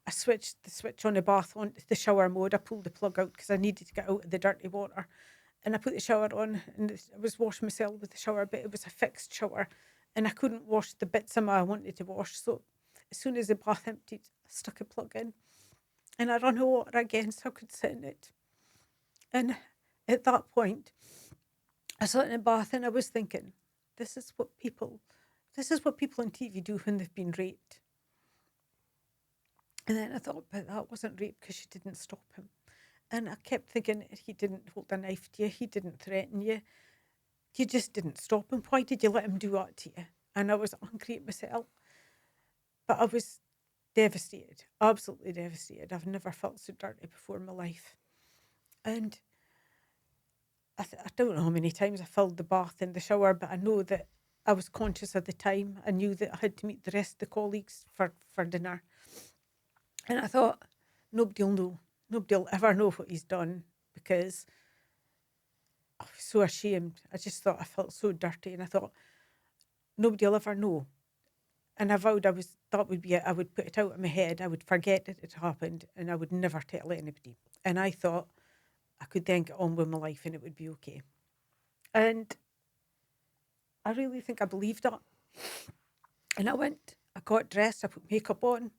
switched the switch on the bath on the shower mode. I pulled the plug out because I needed to get out of the dirty water, and I put the shower on, and I was washing myself with the shower, but it was a fixed shower, and I couldn't wash the bits of me I wanted to wash. So as soon as the bath emptied, I stuck a plug in, and I ran the water again so I could sit in it. And at that point, I sat in the bath and I was thinking, this is what people on TV do when they've been raped. And then I thought, but that wasn't rape because she didn't stop him. And I kept thinking, he didn't hold a knife to you. He didn't threaten you. You just didn't stop him. Why did you let him do that to you? And I was angry at myself. But I was devastated, absolutely devastated. I've never felt so dirty before in my life. And I don't know how many times I filled the bath in the shower, but I know that I was conscious at the time. I knew that I had to meet the rest of the colleagues for dinner. And I thought, nobody will know. Nobody will ever know what he's done, because I was so ashamed. I just thought I felt so dirty, and I thought, nobody will ever know. And I vowed that would be it. I would put it out of my head. I would forget that it happened, and I would never tell anybody. And I thought I could then get on with my life and it would be okay. And I really think I believed that. And I got dressed, I put makeup on.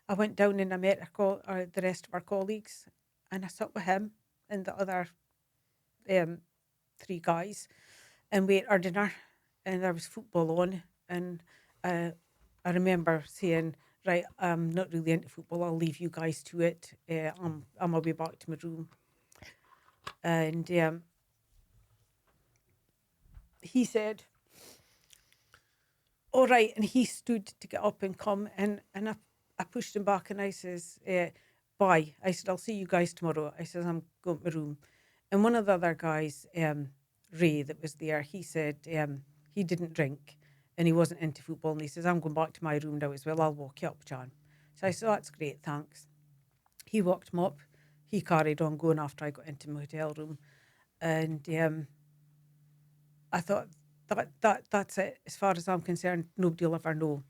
I went down and I met the rest of our colleagues, and I sat with him and the other 3 guys, and we ate our dinner, and there was football on, and I remember saying, right, I'm not really into football, I'll leave you guys to it. I'm on my way back to my room. And he said, all right, and he stood to get up and come, and I pushed him back, and I says, bye. I said, I'll see you guys tomorrow. I says, I'm going to my room. And one of the other guys, Ray, that was there, he said he didn't drink and he wasn't into football, and he says, I'm going back to my room now as well. I'll walk you up, Jan. So I said, that's great, thanks. He walked him up. He carried on going after I got into my hotel room. And I thought, that's it. As far as I'm concerned, nobody will ever know.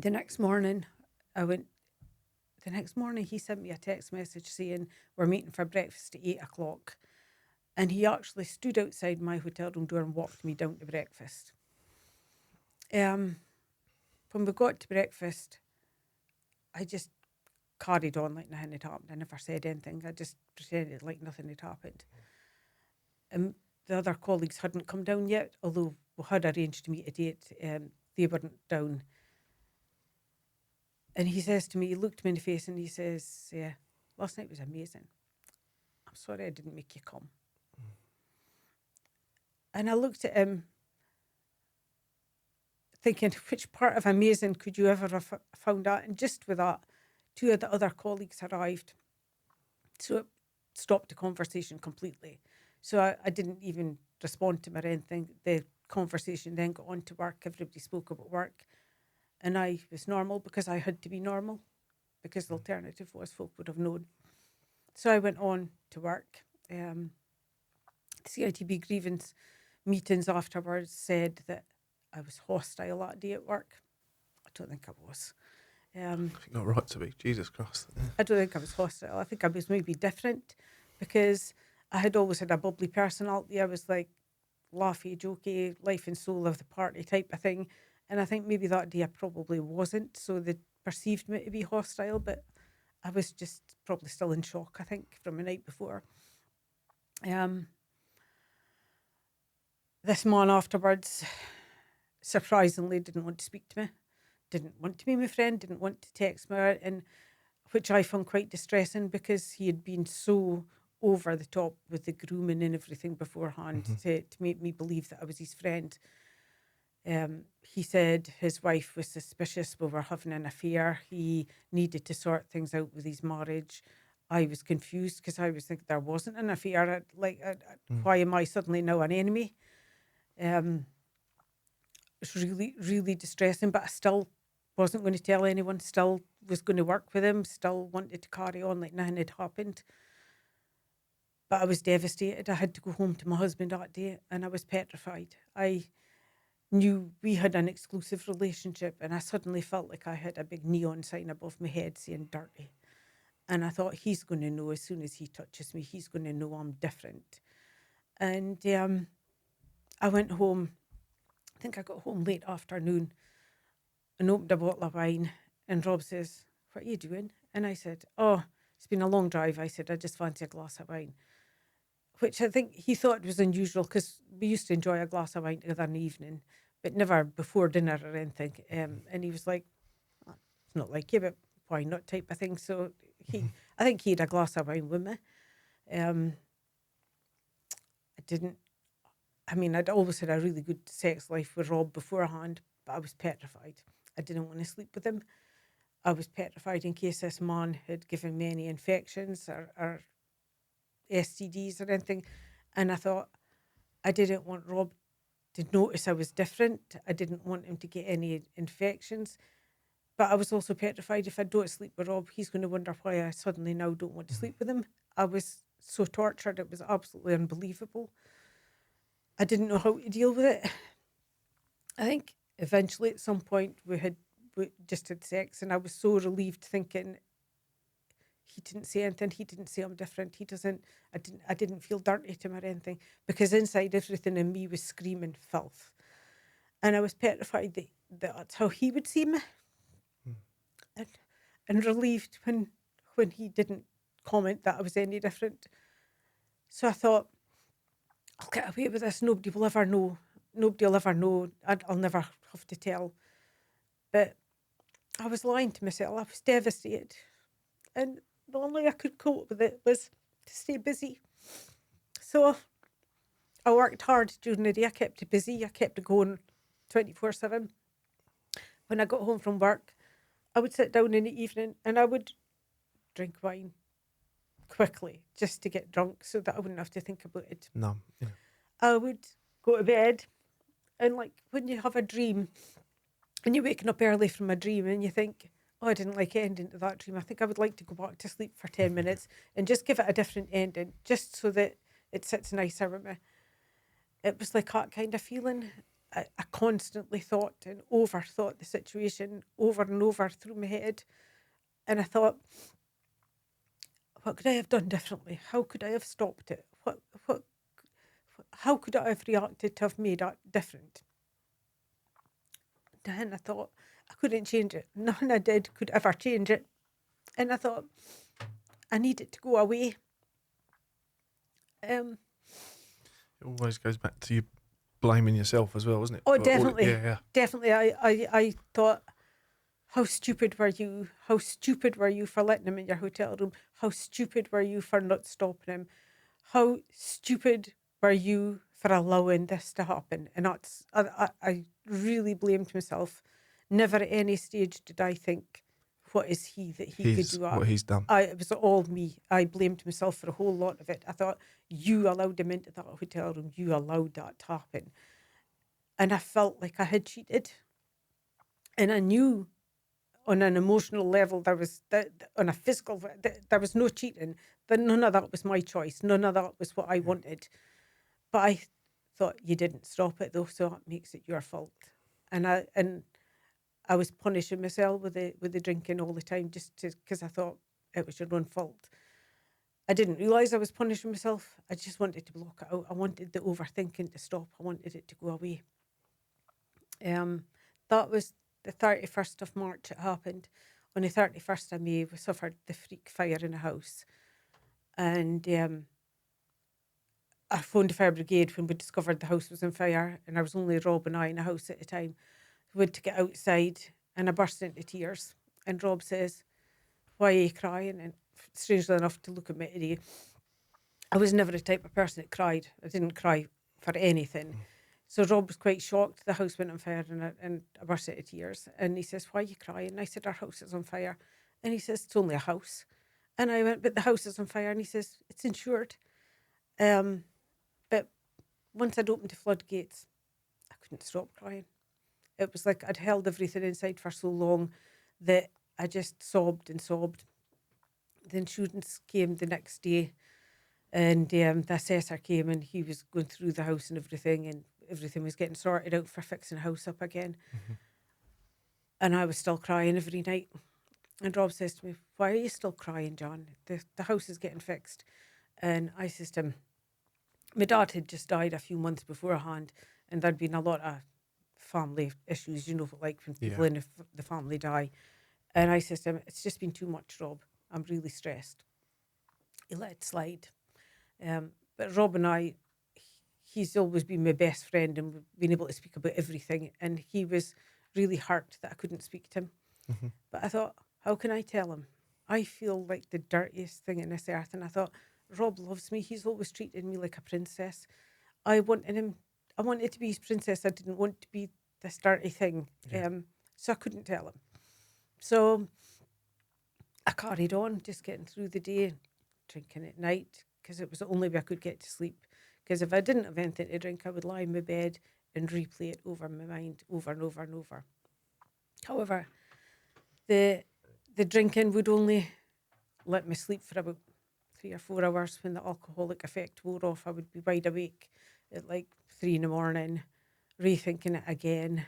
The next morning, he sent me a text message saying, we're meeting for breakfast at 8:00. And he actually stood outside my hotel room door and walked me down to breakfast. When we got to breakfast, I just carried on like nothing had happened. I never said anything. I just pretended like nothing had happened. And the other colleagues hadn't come down yet, although we had arranged to meet at 8. They weren't down. And he says to me, he looked me in the face and he says, yeah, last night was amazing. I'm sorry I didn't make you come. And I looked at him thinking, which part of amazing could you ever have found out? And just with that, 2 of the other colleagues arrived. So it stopped the conversation completely. So I didn't even respond to him or anything. The conversation then got on to work. Everybody spoke about work. And I was normal because I had to be normal, because the alternative was folk would have known. So I went on to work. CITB grievance meetings afterwards said that I was hostile that day at work. I don't think I was.
I think you're right to be. Jesus Christ.
I don't think I was hostile. I think I was maybe different because I had always had a bubbly personality. I was like laughy, jokey, life and soul of the party type of thing. And I think maybe that day I probably wasn't. So they perceived me to be hostile, but I was just probably still in shock, I think, from the night before. This man afterwards, surprisingly, didn't want to speak to me, didn't want to be my friend, didn't want to text me, and which I found quite distressing because he had been so over the top with the grooming and everything beforehand to make me believe that I was his friend. He said his wife was suspicious we were having an affair. He needed to sort things out with his marriage. I was confused because I was thinking there wasn't an affair. Why am I suddenly now an enemy? It's really, really distressing, but I still wasn't going to tell anyone, still was going to work with him, still wanted to carry on like nothing had happened. But I was devastated. I had to go home to my husband that day and I was petrified. I knew we had an exclusive relationship and I suddenly felt like I had a big neon sign above my head saying dirty. And I thought, he's going to know as soon as he touches me, he's going to know I'm different. And I went home. I think I got home late afternoon and opened a bottle of wine. And Rob says, what are you doing? And I said, oh, it's been a long drive. I said, I just fancy a glass of wine. Which I think he thought was unusual because we used to enjoy a glass of wine together in the evening, but never before dinner or anything. And he was like, oh, it's not like you, but why not type of thing. So I think he had a glass of wine with me. I'd always had a really good sex life with Rob beforehand, but I was petrified. I didn't want to sleep with him. I was petrified in case this man had given me any infections or STDs or anything. And I thought, I didn't want Rob to notice I was different. I didn't want him to get any infections. But I was also petrified if I don't sleep with Rob, he's going to wonder why I suddenly now don't want to sleep with him. I was so tortured. It was absolutely unbelievable. I didn't know how to deal with it. I think eventually at some point we just had sex and I was so relieved thinking he didn't say anything. He didn't say I'm different. I didn't feel dirty to him or anything because inside everything in me was screaming filth. And I was petrified that that's how he would see me. And relieved when he didn't comment that I was any different. So I thought, I'll get away with this. Nobody will ever know. Nobody will ever know. I'll never have to tell. But I was lying to myself. I was devastated. And the only way I could cope with it was to stay busy. So I worked hard during the day. I kept it busy. I kept it going 24/7. When I got home from work, I would sit down in the evening and I would drink wine quickly just to get drunk so that I wouldn't have to think about it.
No. Yeah.
I would go to bed and like when you have a dream and you're waking up early from a dream and you think, oh, I didn't like ending to that dream. I think I would like to go back to sleep for 10 minutes and just give it a different ending just so that it sits nicer with me. It was like that kind of feeling. I constantly thought and overthought the situation over and over through my head. And I thought, what could I have done differently? How could I have stopped it? How could I have reacted to have made that different? Then I thought, I couldn't change it. Nothing I did could ever change it. And I thought, I need it to go away.
It always goes back to you blaming yourself as well, isn't it?
Oh, definitely.
Yeah.
Definitely. I thought, how stupid were you? How stupid were you for letting him in your hotel room? How stupid were you for not stopping him? How stupid were you for allowing this to happen? And I really blamed myself. Never at any stage did I think, what is he that he could do?
What he's done.
It was all me. I blamed myself for a whole lot of it. I thought, you allowed him into that hotel room. You allowed that to happen. And I felt like I had cheated. And I knew on an emotional level, on a physical, there was no cheating. None of that was my choice. None of that was what I wanted. But I thought, you didn't stop it though, so that makes it your fault. And I was punishing myself with the drinking all the time, just because I thought it was your own fault. I didn't realise I was punishing myself. I just wanted to block it out. I wanted the overthinking to stop. I wanted it to go away. That was the 31st of March it happened. On the 31st of May, we suffered the freak fire in a house. And I phoned the fire brigade when we discovered the house was on fire, and I was only Rob and I in the house at the time. We went to get outside, and I burst into tears. And Rob says, why are you crying? And strangely enough, to look at me today, I was never the type of person that cried. I didn't cry for anything. So Rob was quite shocked. The house went on fire, and I burst into tears. And he says, why are you crying? And I said, our house is on fire. And he says, it's only a house. And I went, but the house is on fire. And he says, it's insured. But once I'd opened the floodgates, I couldn't stop crying. It was like I'd held everything inside for so long that I just sobbed and sobbed. The insurance came the next day, and the assessor came, and he was going through the house and everything was getting sorted out for fixing the house up again. Mm-hmm. And I was still crying every night. And Rob says to me, why are you still crying, John? The house is getting fixed. And I says to him, my dad had just died a few months beforehand, and there'd been a lot of family issues, like when people in the family die. And I says to him, it's just been too much, Rob. I'm really stressed. He let it slide. But Rob and I, he's always been my best friend, and we've been able to speak about everything. And he was really hurt that I couldn't speak to him. Mm-hmm. But I thought, how can I tell him? I feel like the dirtiest thing on this earth. And I thought, Rob loves me. He's always treated me like a princess. I wanted to be his princess. I didn't want to be this dirty thing. Yeah. So I couldn't tell him. So I carried on, just getting through the day, drinking at night, because it was the only way I could get to sleep. Because if I didn't have anything to drink, I would lie in my bed and replay it over my mind over and over and over. However, the drinking would only let me sleep for about 3 or 4 hours. When the alcoholic effect wore off, I would be wide awake at like 3 a.m, rethinking it again,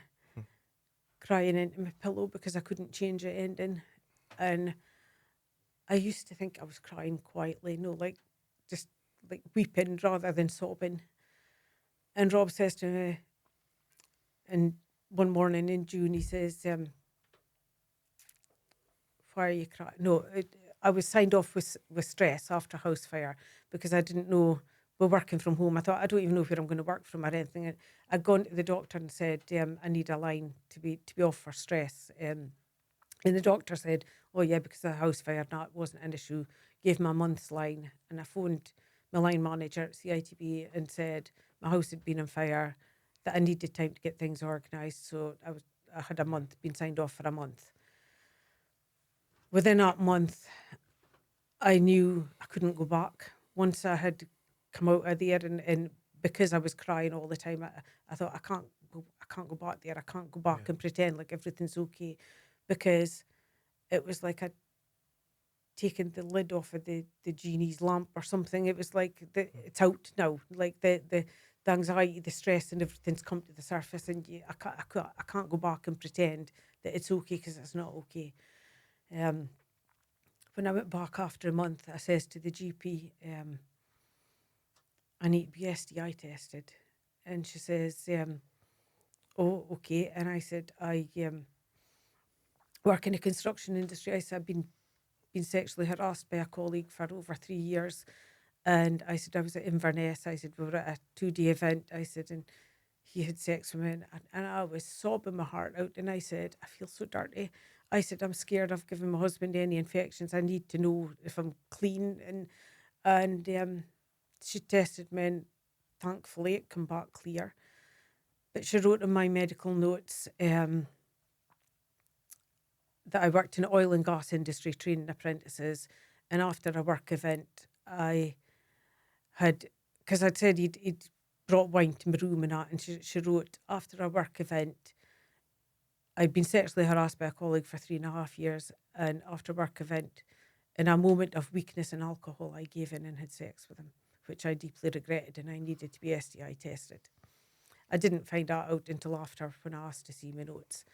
crying into my pillow because I couldn't change the ending. And I used to think I was crying quietly, just like weeping rather than sobbing. And Rob says to me, and one morning in June, he says, why are you crying? No, I was signed off with stress after house fire because I didn't know. We're working from home. I thought, I don't even know where I'm going to work from or anything. I'd gone to the doctor and said, I need a line to be off for stress. And the doctor said, oh yeah, because of the house fire, no, it wasn't an issue. Gave me a month's line. And I phoned my line manager at CITB and said my house had been on fire, that I needed time to get things organised. So I had a month, been signed off for a month. Within that month, I knew I couldn't go back. Once I had come out of there, and because I was crying all the time, I thought I can't go back there. I can't go back and pretend like everything's okay, because it was like I'd taken the lid off of the genie's lamp or something. It was like it's out now. Like the anxiety, the stress, and everything's come to the surface, and I can't go back and pretend that it's okay, because it's not okay. When I went back after a month, I says to the GP, I need to be STI tested. And she says, oh, okay. And I said, I work in the construction industry. I said, I've been sexually harassed by a colleague for over 3 years. And I said, I was at Inverness. I said, we were at a 2-day event. I said, and he had sex with me. And I was sobbing my heart out. And I said, I feel so dirty. I said, I'm scared of giving my husband any infections. I need to know if I'm clean. And she tested me, and thankfully it came back clear. But she wrote in my medical notes that I worked in the oil and gas industry training apprentices. And after a work event, I had, because I'd said he'd brought wine to my room and that, and she wrote, after a work event, I'd been sexually harassed by a colleague for 3.5 years, and after a work event, in a moment of weakness and alcohol, I gave in and had sex with him, which I deeply regretted, and I needed to be STI tested. I didn't find that out until after, when I asked to see my notes.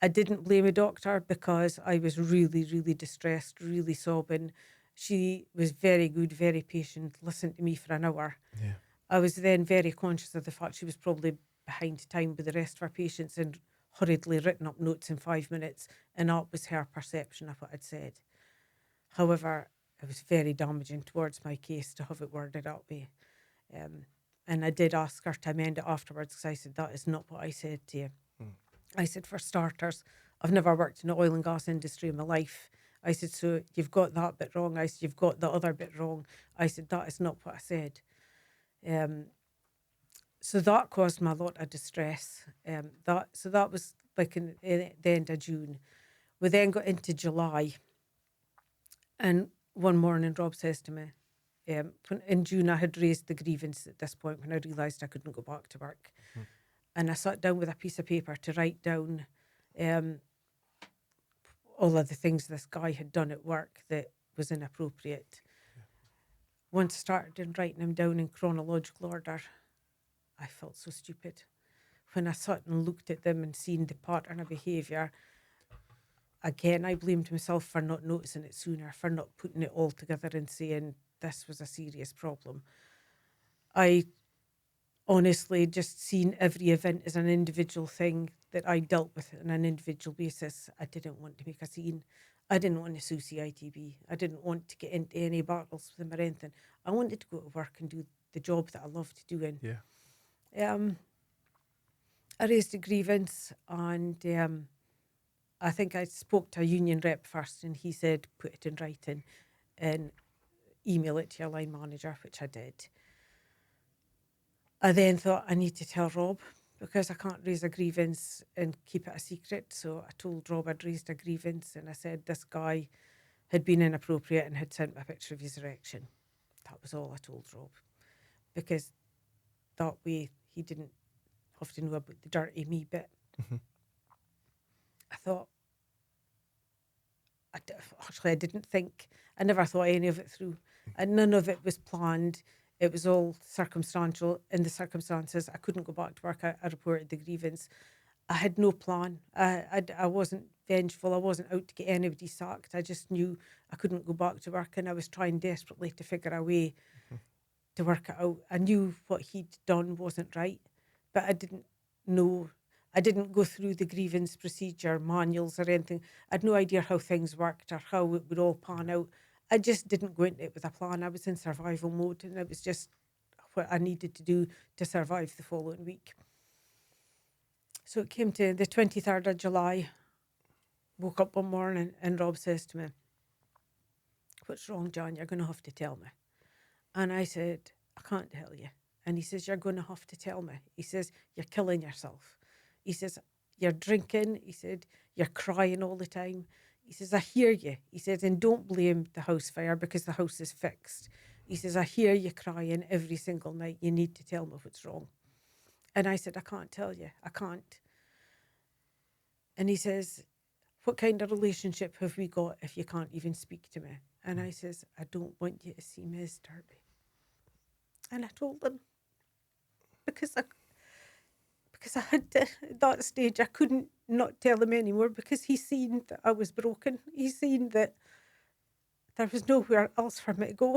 I didn't blame a doctor because I was really, really distressed, really sobbing. She was very good, very patient, listened to me for an hour.
Yeah.
I was then very conscious of the fact she was probably behind time with the rest of her patients and hurriedly written up notes in 5 minutes, and that was her perception of what I'd said. However, it was very damaging towards my case to have it worded that way. And I did ask her to amend it afterwards, because I said, that is not what I said to you. I said, for starters, I've never worked in the oil and gas industry in my life. I said, so you've got that bit wrong. I said, you've got the other bit wrong. I said, that is not what I said. So that caused me a lot of distress. So that was like in the end of June. We then got into July, and one morning Rob says to me, in June I had raised the grievance at this point when I realised I couldn't go back to work. And I sat down with a piece of paper to write down all of the things this guy had done at work that was inappropriate. Once I started writing them down in chronological order, I felt so stupid. When I sat and looked at them and seen the pattern of behaviour, again, I blamed myself for not noticing it sooner, for not putting it all together and saying this was a serious problem. I honestly just seen every event as an individual thing that I dealt with on an individual basis. I didn't want to make a scene. I didn't want to sue CITB. I didn't want to get into any battles with them or anything. I wanted to go to work and do the job that I loved doing.
Yeah.
I raised a grievance, and I think I spoke to a union rep first, and he said, put it in writing and email it to your line manager, which I did. I then thought, I need to tell Rob, because I can't raise a grievance and keep it a secret. So I told Rob I'd raised a grievance, and I said this guy had been inappropriate and had sent me a picture of his erection. That was all I told Rob, because that way he didn't have to know about the dirty me bit. I thought, I didn't think, I never thought any of it through. And none of it was planned. It was all circumstantial. In the circumstances, I couldn't go back to work. I reported the grievance. I had no plan. I wasn't vengeful. I wasn't out to get anybody sacked. I just knew I couldn't go back to work, and I was trying desperately to figure a way to work it out. I knew what he'd done wasn't right, but I didn't know. I didn't go through the grievance procedure manuals or anything. I had no idea how things worked or how it would all pan out. I just didn't go into it with a plan. I was in survival mode, and it was just what I needed to do to survive the following week. So it came to the 23rd of July, woke up one morning, and Rob says to me, what's wrong, Jan? You're going to have to tell me. And I said, I can't tell you. And he says, you're going to have to tell me. He says, you're killing yourself. He says, you're drinking. He said, you're crying all the time. He says, I hear you. He says, and don't blame the house fire because the house is fixed. He says, I hear you crying every single night. You need to tell me what's wrong. And I said, I can't tell you. I can't. And he says, what kind of relationship have we got if you can't even speak to me? And I says, I don't want you to see me as dirty. And I told him, because I had to, at that stage, I couldn't not tell him anymore, because he's seen that I was broken. He's seen that there was nowhere else for me to go.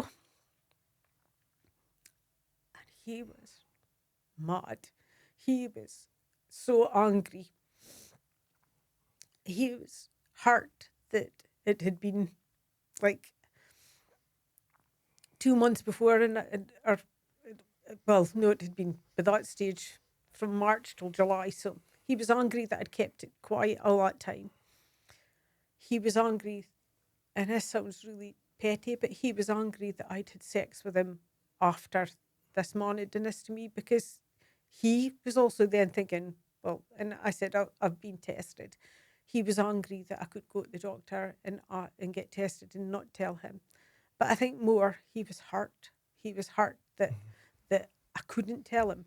And he was mad. He was so angry. He was hurt that it had been like 2 months before, it had been by that stage from March till July. So he was angry that I'd kept it quiet all that time. he was angry, and this sounds really petty, but he was angry that I'd had sex with him after this man had done this to me, because he was also then thinking, well, and I said, I've been tested. He was angry that I could go to the doctor and get tested and not tell him. But I think more, he was hurt. He was hurt that I couldn't tell him.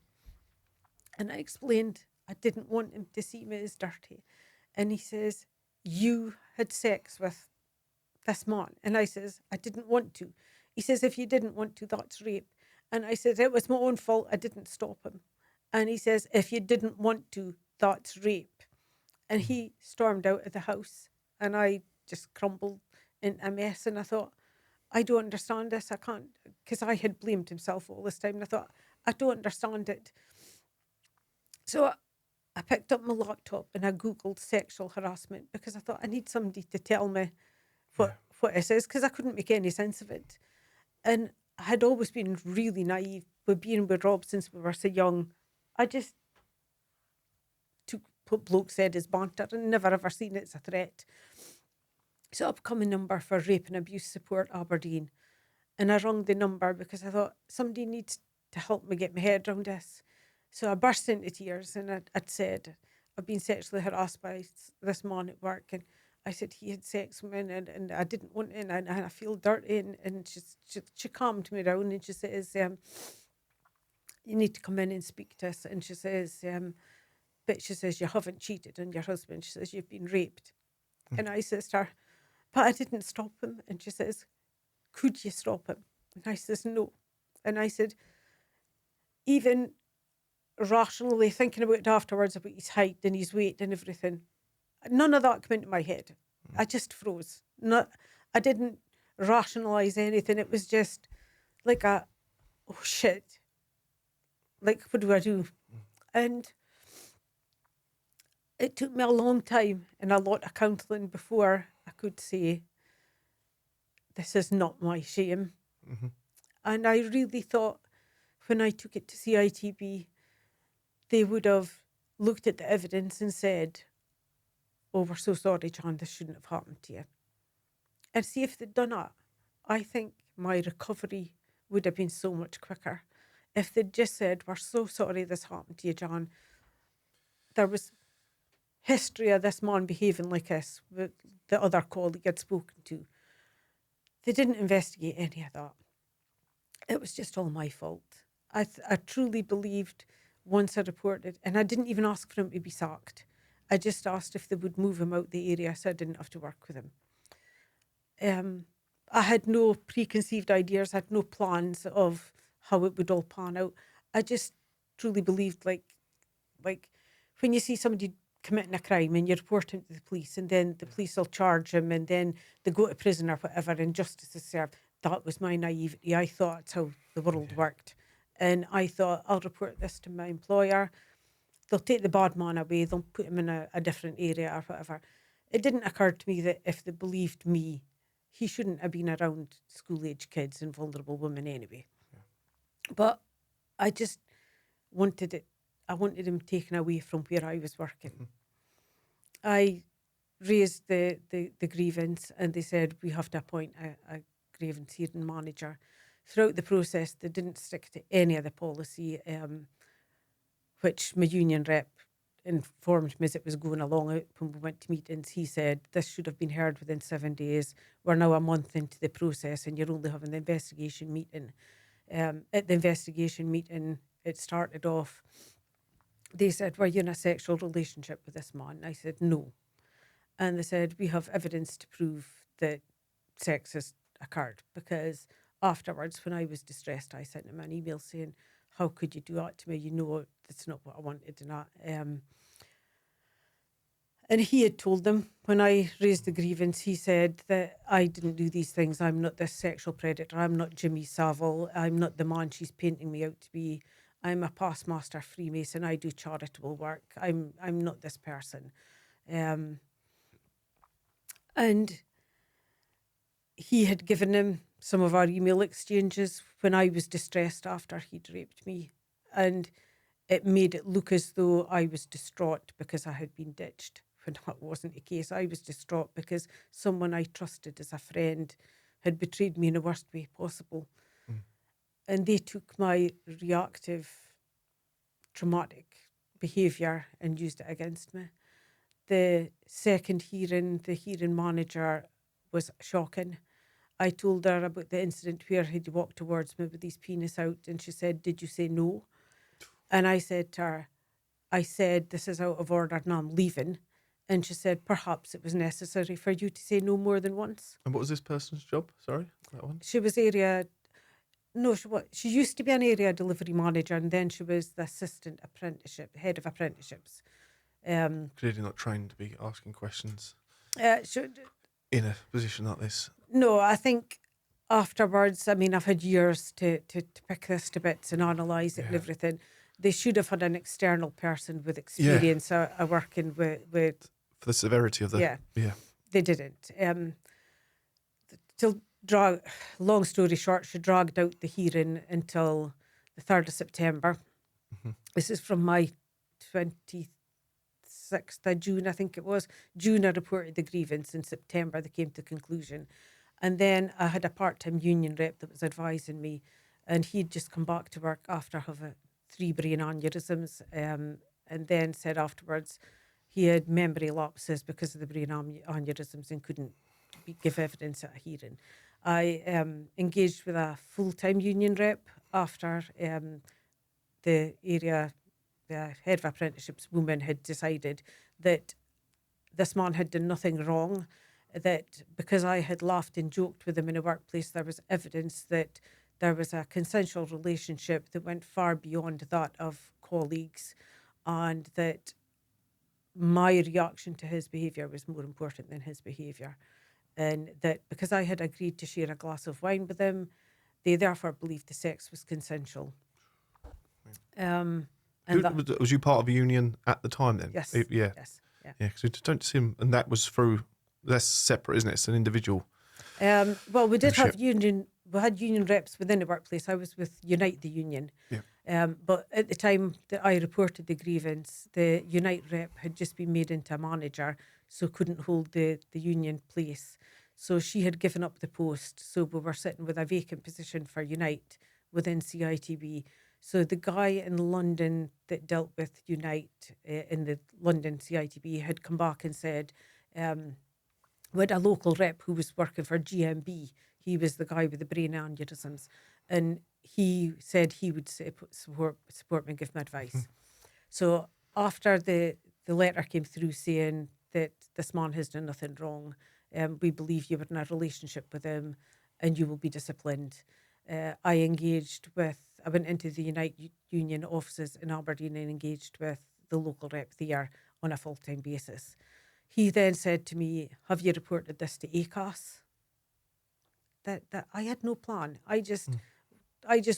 And I explained I didn't want him to see me as dirty. And he says, you had sex with this man. And I says, I didn't want to. He says, if you didn't want to, that's rape. And I said, it was my own fault. I didn't stop him. And he says, if you didn't want to, that's rape. And he stormed out of the house, and I just crumbled in a mess. And I thought, I don't understand this. I can't, because I had blamed himself all this time. And I thought, I don't understand it. So I picked up my laptop and I Googled sexual harassment, because I thought I need somebody to tell me what this is, because I couldn't make any sense of it. And I had always been really naive with being with Rob since we were so young. I just took what bloke said as banter and never ever seen it as a threat. So I become a number for Rape and Abuse Support Aberdeen. And I rung the number because I thought somebody needs to help me get my head around this. So I burst into tears, and I'd said, I've been sexually harassed by this man at work. And I said he had sex with me, and I didn't want it, and I feel dirty. And she calmed me down, and she says, you need to come in and speak to us. And she says, but she says, you haven't cheated on your husband. She says, you've been raped. And I says to her, but I didn't stop him. And she says, could you stop him? And I says, no. And I said, even rationally thinking about it afterwards, about his height and his weight and everything, none of that came into my head. I just froze. I didn't rationalise anything. It was just like oh shit. Like, what do I do? And it took me a long time and a lot of counselling before I could say, this is not my shame. Mm-hmm. And I really thought when I took it to CITB, they would have looked at the evidence and said, oh, we're so sorry, Jan, this shouldn't have happened to you. And see, if they'd done that, I think my recovery would have been so much quicker. If they'd just said, we're so sorry this happened to you, Jan. There was history of this man behaving like this with the other colleague I'd spoken to. They didn't investigate any of that. It was just all my fault. I truly believed once I reported, and I didn't even ask for him to be sacked. I just asked if they would move him out the area so I didn't have to work with him. I had no preconceived ideas. I had no plans of how it would all pan out. I just truly believed, like when you see somebody committing a crime and you report him to the police, and then the police will charge him, and then they go to prison or whatever, and justice is served. That was my naivety. I thought that's how the world worked. And I thought, I'll report this to my employer. They'll take the bad man away. They'll put him in a different area or whatever. It didn't occur to me that if they believed me, he shouldn't have been around school-age kids and vulnerable women anyway. Yeah. But I just wanted it. I wanted him taken away from where I was working. Mm-hmm. I raised the grievance, and they said, we have to appoint a grievance hearing manager. Throughout the process, they didn't stick to any of the policy, which my union rep informed me as it was going along. When we went to meetings, he said, this should have been heard within 7 days. We're now a month into the process, and you're only having the investigation meeting. At the investigation meeting, it started off, they said, were you in a sexual relationship with this man? I said, no. And they said, we have evidence to prove that sex has occurred, because afterwards, when I was distressed, I sent him an email saying, how could you do that to me? You know, that's not what I wanted. And he had told them, when I raised the grievance, he said that I didn't do these things. I'm not this sexual predator. I'm not Jimmy Savile. I'm not the man she's painting me out to be. I'm a past master Freemason. I do charitable work. I'm not this person. And he had given him some of our email exchanges when I was distressed after he'd raped me. And it made it look as though I was distraught because I had been ditched when that wasn't the case. I was distraught because someone I trusted as a friend had betrayed me in the worst way possible. And they took my reactive, traumatic behaviour and used it against me. The second hearing, the hearing manager was shocking. I told her about the incident where he'd walked towards me with his penis out, and she said, "Did you say no?" And I said to her, "I said, this is out of order, now I'm leaving." And she said, "Perhaps it was necessary for you to say no more than once."
And what was this person's job? Sorry, that one?
She was she used to be an area delivery manager, and then she was the head of apprenticeships.
Clearly not trained to be asking questions
She,
in a position like this.
No, I think afterwards, I mean, I've had years to pick this to bits and analyse it and everything. They should have had an external person with experience working with...
For the severity of the...
Yeah. They didn't. Long story short, she dragged out the hearing until the 3rd of September. This is from my 26th of June, I think it was. June, I reported the grievance. In September, they came to conclusion. And then I had a part-time union rep that was advising me, and he'd just come back to work after having 3 brain aneurysms, and then said afterwards he had memory lapses because of the brain aneurysms and couldn't give evidence at a hearing. I engaged with a full-time union rep after the head of apprenticeships woman had decided that this man had done nothing wrong, that because I had laughed and joked with him in a workplace, there was evidence that there was a consensual relationship that went far beyond that of colleagues, and that my reaction to his behaviour was more important than his behaviour. And that because I had agreed to share a glass of wine with him, they therefore believed the sex was consensual.
Was you part of a union at the time then?
Yes.
Yes, because we don't see him, and that was through... That's separate, isn't it? It's an individual.
Well, we did have union. We had union reps within the workplace. I was with Unite the Union. But at the time that I reported the grievance, the Unite rep had just been made into a manager, so couldn't hold the union place. So she had given up the post. So we were sitting with a vacant position for Unite within CITB. So the guy in London that dealt with Unite in the London CITB had come back and said, we had a local rep who was working for GMB. He was the guy with the brain aneurysms. And he said he would support me and give me advice. So after the letter came through saying that this man has done nothing wrong, we believe you were in a relationship with him and you will be disciplined. I went into the Unite Union offices in Aberdeen and engaged with the local rep there on a full-time basis. He then said to me, "Have you reported this to ACAS?" That I had no plan. I just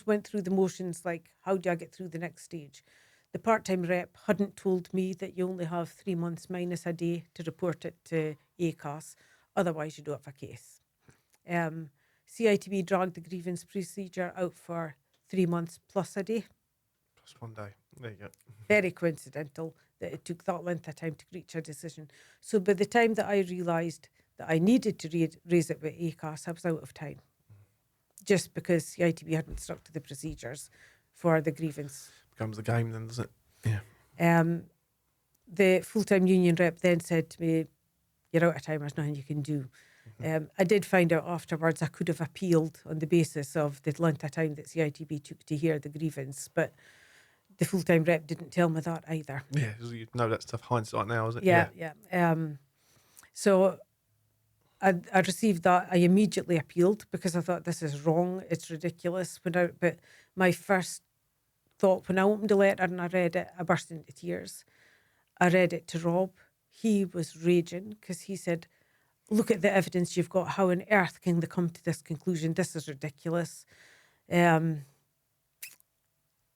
went through the motions, like, how do I get through the next stage? The part-time rep hadn't told me that you only have 3 months minus a day to report it to ACAS. Otherwise, you don't have a case. CITB dragged the grievance procedure out for 3 months plus a day.
Plus 1 day. There you go.
Very coincidental that it took that length of time to reach a decision. So by the time that I realised that I needed to raise it with ACAS, I was out of time. Just because CITB hadn't stuck to the procedures for the grievance.
Becomes the game then, doesn't it? Yeah.
The full-time union rep then said to me, "You're out of time, there's nothing you can do." I did find out afterwards I could have appealed on the basis of the length of time that CITB took to hear the grievance, but the full-time rep didn't tell me that either.
Yeah, you know that stuff hindsight now, isn't it?
Yeah. So I received that. I immediately appealed because I thought this is wrong. It's ridiculous. But my first thought when I opened the letter and I read it, I burst into tears. I read it to Rob. He was raging because he said, "Look at the evidence you've got. How on earth can they come to this conclusion? This is ridiculous."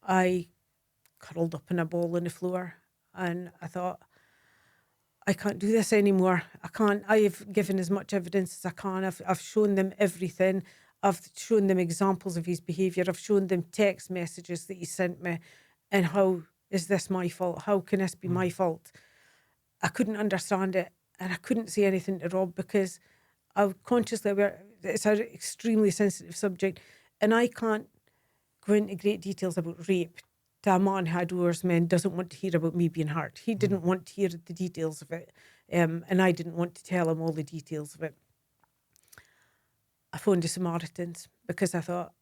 I curled up in a ball on the floor and I thought, I can't do this anymore. I can't. I've given as much evidence as I can. I've shown them everything. I've shown them examples of his behaviour. I've shown them text messages that he sent me. And how is this my fault? How can this be my fault? I couldn't understand it, and I couldn't say anything to Rob because I was consciously aware it's an extremely sensitive subject, and I can't go into great details about rape to a man who adores men, doesn't want to hear about me being hurt. He didn't want to hear the details of it, and I didn't want to tell him all the details of it. I phoned the Samaritans because I thought,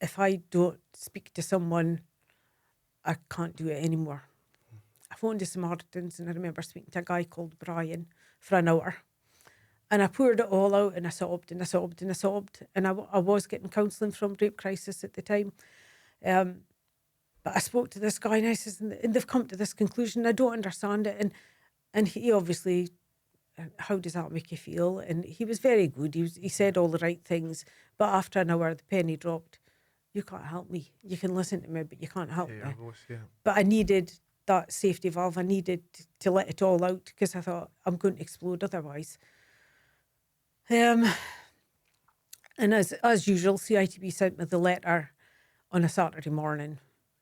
if I don't speak to someone, I can't do it anymore. I phoned the Samaritans, and I remember speaking to a guy called Brian for an hour. And I poured it all out, and I sobbed and I sobbed and I sobbed. And I was getting counselling from Rape Crisis at the time. But I spoke to this guy, and I says, and they've come to this conclusion. I don't understand it. And he obviously, how does that make you feel? And he was very good. He said all the right things. But after an hour, the penny dropped. You can't help me. You can listen to me, but you can't help me. But I needed that safety valve. I needed to let it all out because I thought I'm going to explode otherwise. And as usual, CITB sent me the letter on a Saturday morning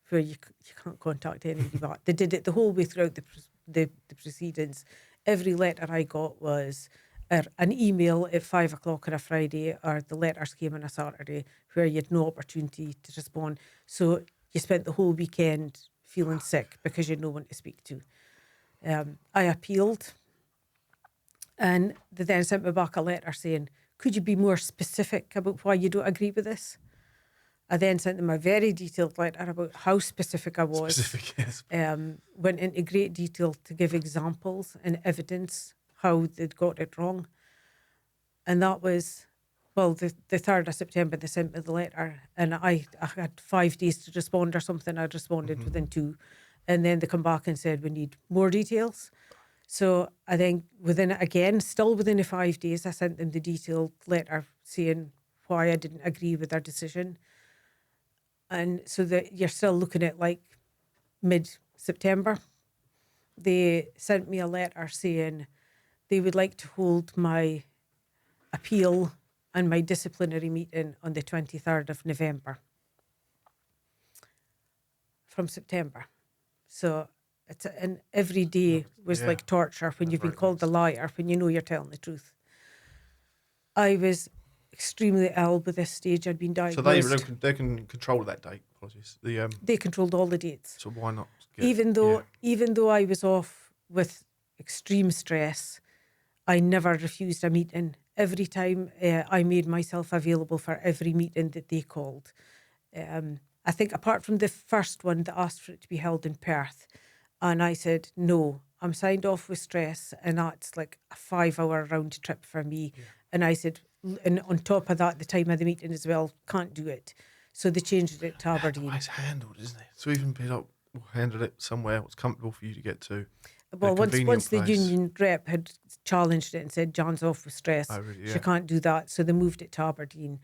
where you can't contact anybody back. They did it the whole way throughout the proceedings. Every letter I got was an email at 5 o'clock on a Friday, or the letters came on a Saturday where you had no opportunity to respond. So you spent the whole weekend feeling sick because you had no one to speak to. I appealed, and they then sent me back a letter saying, could you be more specific about why you don't agree with this? I then sent them a very detailed letter about how specific I was.
Specific, yes.
Went into great detail to give examples and evidence how they'd got it wrong. And that was, well, the 3rd of September, they sent me the letter, and I had 5 days to respond or something. I responded within 2. And then they come back and said, we need more details. So I think still within the 5 days, I sent them the detailed letter saying why I didn't agree with their decision. And so that you're still looking at like mid-September. They sent me a letter saying they would like to hold my appeal and my disciplinary meeting on the 23rd of November from September. So and every day was like torture when you've been called a liar, when you know you're telling the truth. I was extremely ill by this stage. I'd been diagnosed.
So they can control that date. Apologies.
They controlled all the dates.
So why not?
Even though I was off with extreme stress, I never refused a meeting. Every time I made myself available for every meeting that they called. I think apart from the first one that asked for it to be held in Perth, and I said, no, I'm signed off with stress, and that's like a 5-hour round trip for me. Yeah. And I said, and on top of that, the time of the meeting as well, can't do it. So they changed it to Aberdeen.
It's handled, isn't it? So even handled it somewhere what's comfortable for you to get to.
Well, once the union rep had challenged it and said, Jan's off with stress, she can't do that. So they moved it to Aberdeen.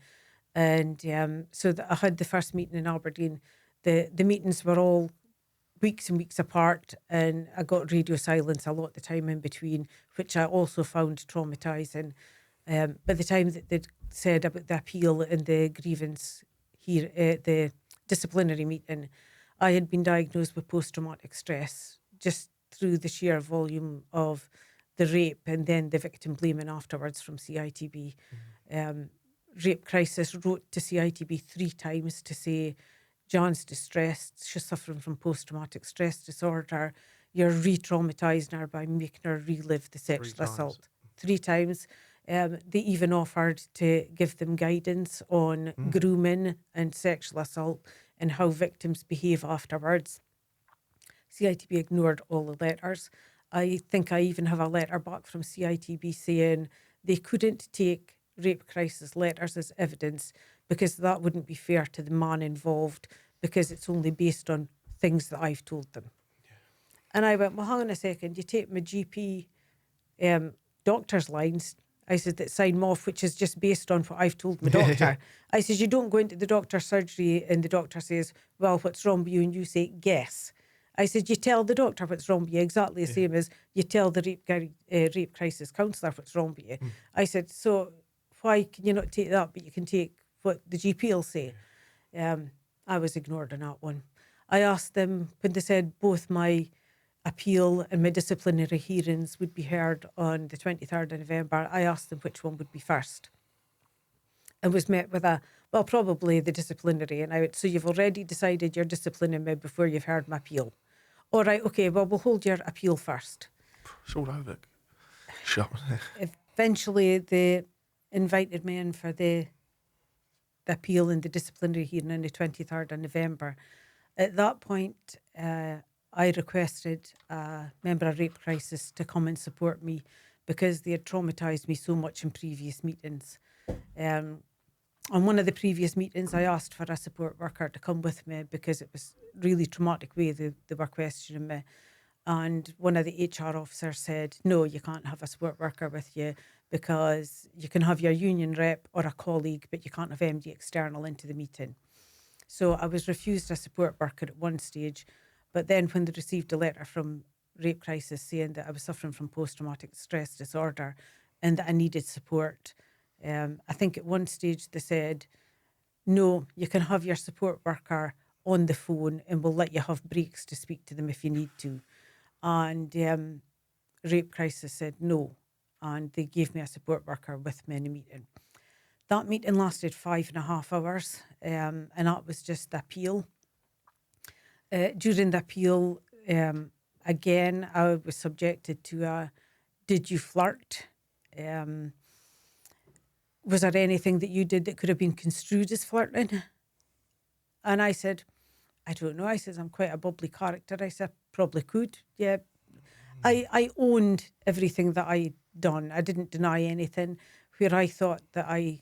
And I had the first meeting in Aberdeen. The meetings were all weeks and weeks apart, and I got radio silence a lot of the time in between, which I also found traumatising. By the time that they'd said about the appeal and the grievance here at the disciplinary meeting, I had been diagnosed with post-traumatic stress just through the sheer volume of the rape and then the victim blaming afterwards from CITB. Rape Crisis wrote to CITB 3 times to say, Jan's distressed, she's suffering from post-traumatic stress disorder, you're re-traumatising her by making her relive the sexual assault. 3 times. They even offered to give them guidance on grooming and sexual assault and how victims behave afterwards. CITB ignored all the letters. I think I even have a letter back from CITB saying they couldn't take Rape Crisis letters as evidence because that wouldn't be fair to the man involved because it's only based on things that I've told them. Yeah. And I went, well, hang on a second, you take my GP doctor's lines, I said, that sign them off, which is just based on what I've told my doctor. I said, you don't go into the doctor's surgery and the doctor says, well, what's wrong with you? And you say, guess. I said, you tell the doctor what's wrong with you, exactly the same as you tell the rape crisis counsellor what's wrong with you. I said, so why can you not take that, but you can take what the GP will say? I was ignored on that one. I asked them, when they said both my appeal and my disciplinary hearings would be heard on the 23rd of November, I asked them which one would be first, and was met with probably the disciplinary. And I went, so you've already decided you're disciplining me before you've heard my appeal. All right, okay, well, we'll hold your appeal first.
It's all over. Shut.
Eventually, they invited me in for the appeal and the disciplinary hearing on the 23rd of November. At that point, I requested a member of Rape Crisis to come and support me because they had traumatised me so much in previous meetings. On one of the previous meetings, I asked for a support worker to come with me because it was really traumatic way they were questioning me. And one of the HR officers said, no, you can't have a support worker with you because you can have your union rep or a colleague, but you can't have MD external into the meeting. So I was refused a support worker at one stage. But then when they received a letter from Rape Crisis saying that I was suffering from post-traumatic stress disorder and that I needed support, I think at one stage they said, no, you can have your support worker on the phone and we'll let you have breaks to speak to them if you need to. And Rape Crisis said no, and they gave me a support worker with me in a meeting. That meeting lasted 5.5 hours, and that was just the appeal. During the appeal, again, I was subjected to a, did you flirt? Was there anything that you did that could have been construed as flirting? And I said, I don't know. I said, I'm quite a bubbly character. I said, probably could. Yeah. I owned everything that I'd done. I didn't deny anything. Where I thought that I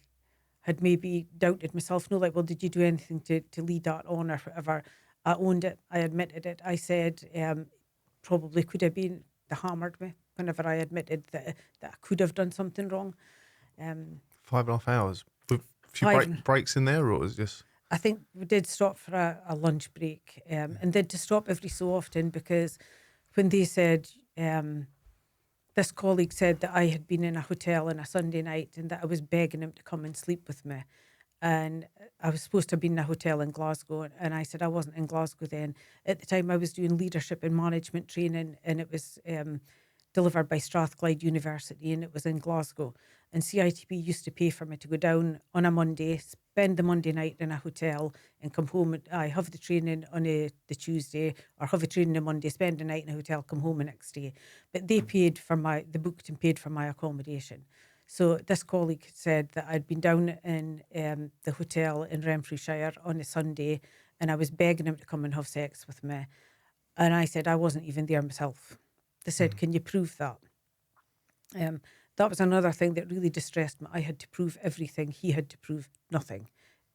had maybe doubted myself, no, like, well, did you do anything to lead that on or whatever? I owned it. I admitted it. I said, probably could have been, they hammered me whenever I admitted that I could have done something wrong.
5.5 hours. With a few breaks in there, or was it just?
I think we did stop for a lunch break, and then to stop every so often, because when they said, this colleague said that I had been in a hotel on a Sunday night and that I was begging him to come and sleep with me. And I was supposed to have been in a hotel in Glasgow, and I said I wasn't in Glasgow then. At the time I was doing leadership and management training, and it was delivered by Strathclyde University, and it was in Glasgow. And CITB used to pay for me to go down on a Monday, spend the Monday night in a hotel, and come home. I have the training on the Tuesday, or have a training on Monday, spend the night in a hotel, come home the next day. But they paid for they booked and paid for my accommodation. So this colleague said that I'd been down in the hotel in Renfrewshire on a Sunday, and I was begging him to come and have sex with me. And I said I wasn't even there myself. They said, can you prove that? That was another thing that really distressed me. I had to prove everything. He had to prove nothing.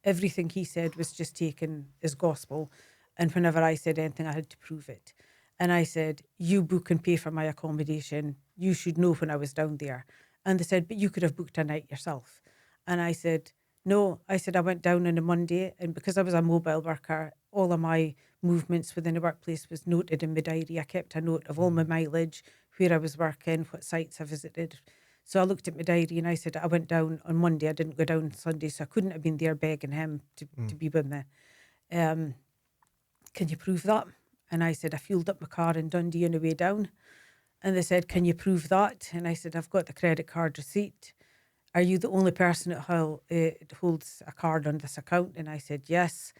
Everything he said was just taken as gospel. And whenever I said anything, I had to prove it. And I said, you book and pay for my accommodation. You should know when I was down there. And they said, but you could have booked a night yourself. And I said, no. I said, I went down on a Monday, and because I was a mobile worker, all of my movements within the workplace was noted in my diary. I kept a note of all my mileage, where I was working, what sites I visited. So I looked at my diary and I said, I went down on Monday. I didn't go down Sunday, so I couldn't have been there begging him to be with me. Can you prove that? And I said, I fueled up my car in Dundee on the way down. And they said, can you prove that? And I said, I've got the credit card receipt. Are you the only person that holds a card on this account? And I said, yes.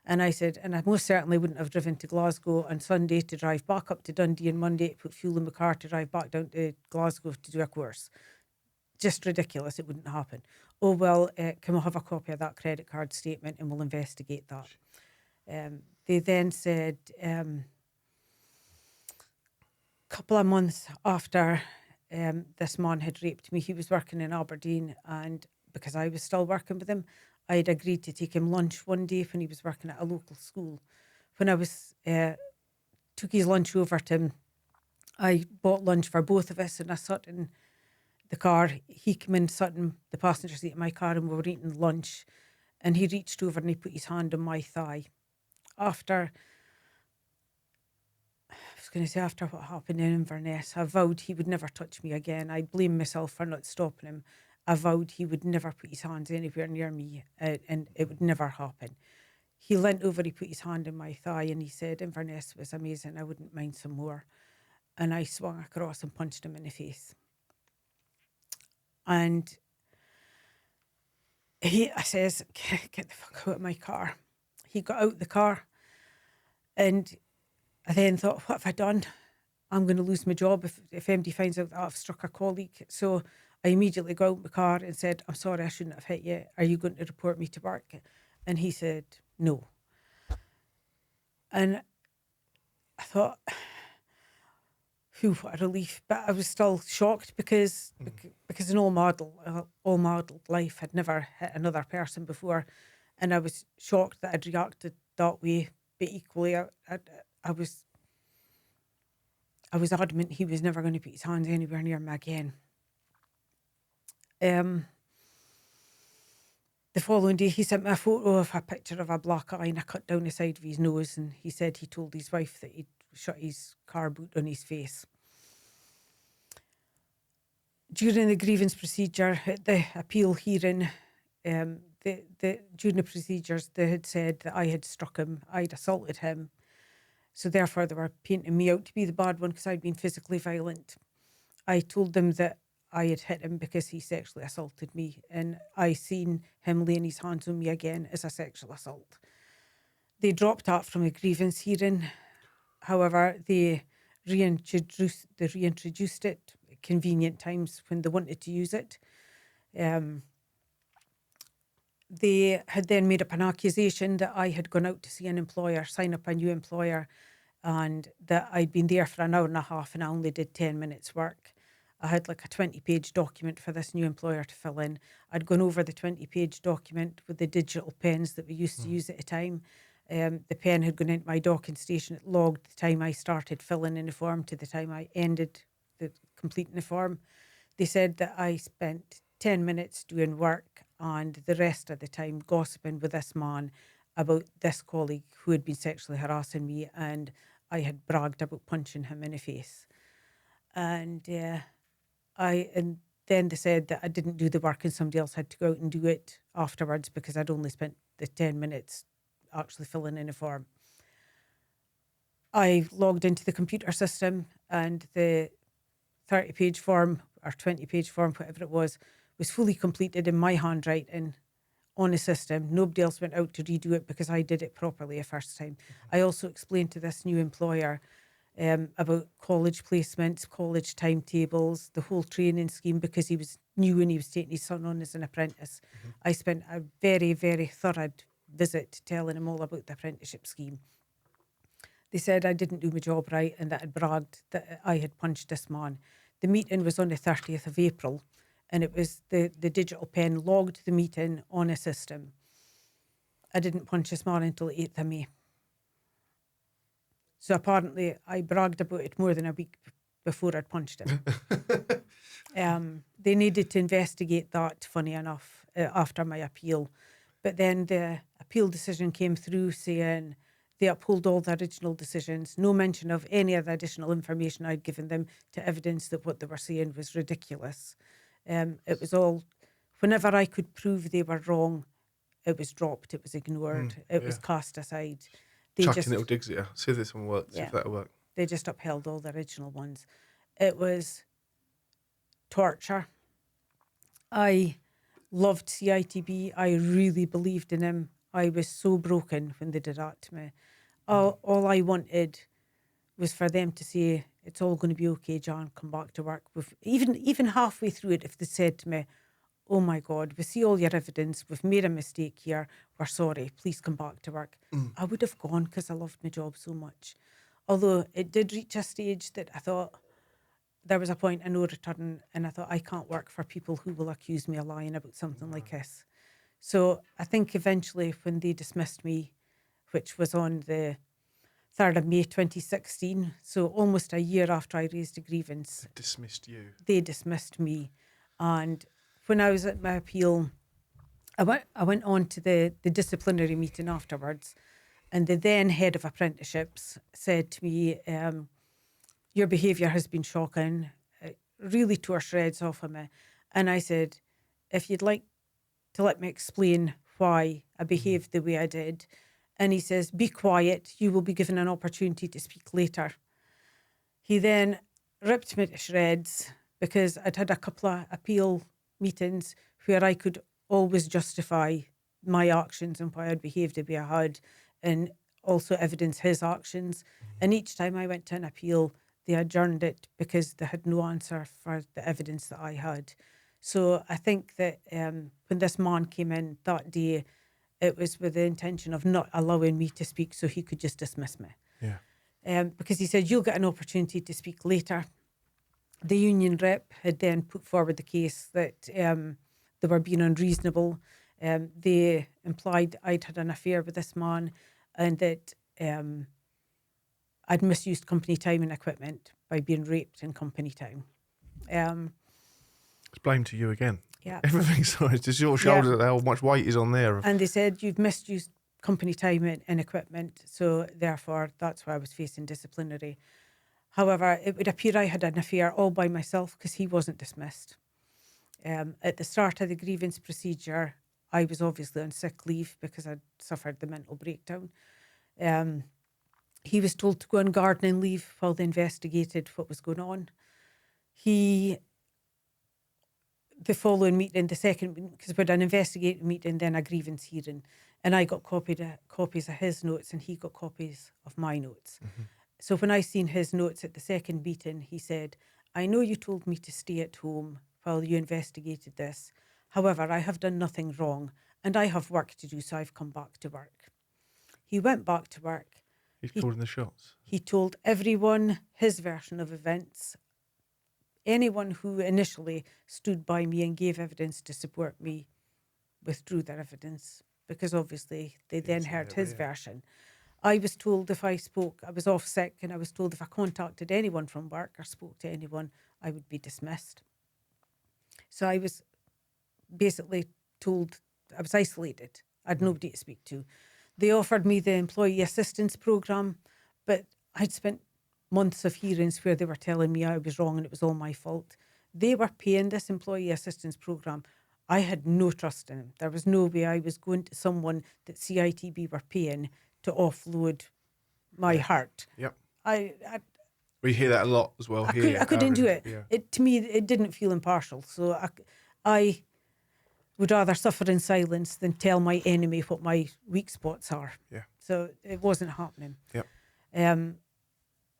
And I said, and I most certainly wouldn't have driven to Glasgow on Sunday to drive back up to Dundee on Monday, put fuel in my car to drive back down to Glasgow to do a course. Just ridiculous. It wouldn't happen. Oh, well, can we have a copy of that credit card statement and we'll investigate that? They then said, couple of months after this man had raped me, he was working in Aberdeen, and because I was still working with him, I had agreed to take him lunch one day when he was working at a local school. When I was took his lunch over to him, I bought lunch for both of us, and I sat in the car. He came in, sat in the passenger seat of my car, and we were eating lunch, and he reached over and he put his hand on my thigh. After what happened in Inverness, I vowed he would never touch me again. I blame myself for not stopping him. I vowed he would never put his hands anywhere near me, and it would never happen. He leant over, he put his hand on my thigh, and he said, Inverness was amazing, I wouldn't mind some more. and I swung across and punched him in the face. And I says, get the fuck out of my car. He got out the car, and I then thought, what have I done? I'm going to lose my job if MD finds out that I've struck a colleague. So I immediately got out my car and said, I'm sorry, I shouldn't have hit you. Are you going to report me to work? And he said, no. And I thought, phew, what a relief. But I was still shocked because in all model life, I'd never hit another person before. And I was shocked that I'd reacted that way. But equally, I was adamant he was never going to put his hands anywhere near me again. The following day, he sent me a photo of a picture of a black eye and a cut down the side of his nose, and he said he told his wife that he'd shot his car boot on his face. During the grievance procedure, at the appeal hearing, during the procedures, they had said that I had struck him, I'd assaulted him. So therefore, they were painting me out to be the bad one because I'd been physically violent. I told them that I had hit him because he sexually assaulted me, and I seen him laying his hands on me again as a sexual assault. They dropped that from a grievance hearing. However, they reintroduced it at convenient times when they wanted to use it. They had then made up an accusation that I had gone out to see an employer, sign up a new employer, and that I'd been there for an hour and a half and I only did 10 minutes work. I had like a 20-page document for this new employer to fill in. I'd gone over the 20-page document with the digital pens that we used to use at the time. The pen had gone into my docking station. It logged the time I started filling in the form to the time I ended completing the form. They said that I spent 10 minutes doing work and the rest of the time gossiping with this man about this colleague who had been sexually harassing me, and I had bragged about punching him in the face. And then they said that I didn't do the work and somebody else had to go out and do it afterwards because I'd only spent the 10 minutes actually filling in a form. I logged into the computer system and the 30-page form or 20-page form, whatever it was fully completed in my handwriting on the system. Nobody else went out to redo it because I did it properly the first time. I also explained to this new employer about college placements, college timetables, the whole training scheme, because he was new and he was taking his son on as an apprentice. I spent a very, very thorough visit telling him all about the apprenticeship scheme. They said I didn't do my job right and that I'd bragged that I had punched this man. The meeting was on the 30th of April and it was the digital pen logged the meeting on a system. I didn't punch this man until the 8th of May. So apparently I bragged about it more than a week before I'd punched him. They needed to investigate that, funny enough, after my appeal. But then the appeal decision came through saying they uphold all the original decisions, no mention of any of the additional information I'd given them to evidence that what they were saying was ridiculous. It was all, whenever I could prove they were wrong, it was dropped, it was ignored, it was cast aside.
Chucking little digs at you. See if this one works, see if that'll work.
They just upheld all the original ones. It was torture. I loved CITB. I really believed in him. I was so broken when they did that to me. All I wanted was for them to say, it's all going to be okay, Jan, come back to work. Even halfway through it, if they said to me, oh my God, we see all your evidence, we've made a mistake here, we're sorry, please come back to work. I would have gone because I loved my job so much. Although it did reach a stage that I thought there was a point of no return, and I thought I can't work for people who will accuse me of lying about something like this. So I think eventually when they dismissed me, which was on the 3rd of May 2016, so almost a year after I raised a grievance.
They dismissed you?
They dismissed me. And when I was at my appeal, I went on to the disciplinary meeting afterwards, and the then head of apprenticeships said to me, your behaviour has been shocking. It really tore shreds off of me. And I said, if you'd like to let me explain why I behaved the way I did. And he says, be quiet, you will be given an opportunity to speak later. He then ripped me to shreds because I'd had a couple of appeal meetings where I could always justify my actions and why I'd behaved the way I had, and also evidence his actions. And each time I went to an appeal, they adjourned it because they had no answer for the evidence that I had. So I think that when this man came in that day, it was with the intention of not allowing me to speak so he could just dismiss me.
Yeah.
Because he said, you'll get an opportunity to speak later. The union rep had then put forward the case that they were being unreasonable. They implied I'd had an affair with this man and that I'd misused company time and equipment by being raped in company time.
It's blamed to you again.
Yeah.
Everything's sorry. It's just your shoulders that how much weight is on there.
And they said, you've misused company time and equipment, so therefore that's why I was facing disciplinary. However, it would appear I had an affair all by myself because he wasn't dismissed. At the start of the grievance procedure, I was obviously on sick leave because I'd suffered the mental breakdown. He was told to go on gardening leave while they investigated what was going on. The following meeting, the second, because we had an investigating meeting, then a grievance hearing, and I got copies of his notes and he got copies of my notes.
Mm-hmm.
So when I seen his notes at the second meeting, he said, I know you told me to stay at home while you investigated this. However, I have done nothing wrong and I have work to do, so I've come back to work. He went back to work.
He's calling the shots.
He told everyone his version of events. Anyone who initially stood by me and gave evidence to support me withdrew their evidence because obviously they then heard his version. I was told if I spoke, I was off sick, and I was told if I contacted anyone from work or spoke to anyone, I would be dismissed. So I was basically told I was isolated. I had nobody to speak to. They offered me the employee assistance programme, but I'd spent months of hearings where they were telling me I was wrong and it was all my fault. They were paying this employee assistance programme. I had no trust in them. There was no way I was going to someone that CITB were paying to offload my heart.
Yep.
We
hear that a lot as well.
I couldn't do it.
Yeah.
To me, it didn't feel impartial. So I would rather suffer in silence than tell my enemy what my weak spots are.
Yeah.
So it wasn't happening.
Yep.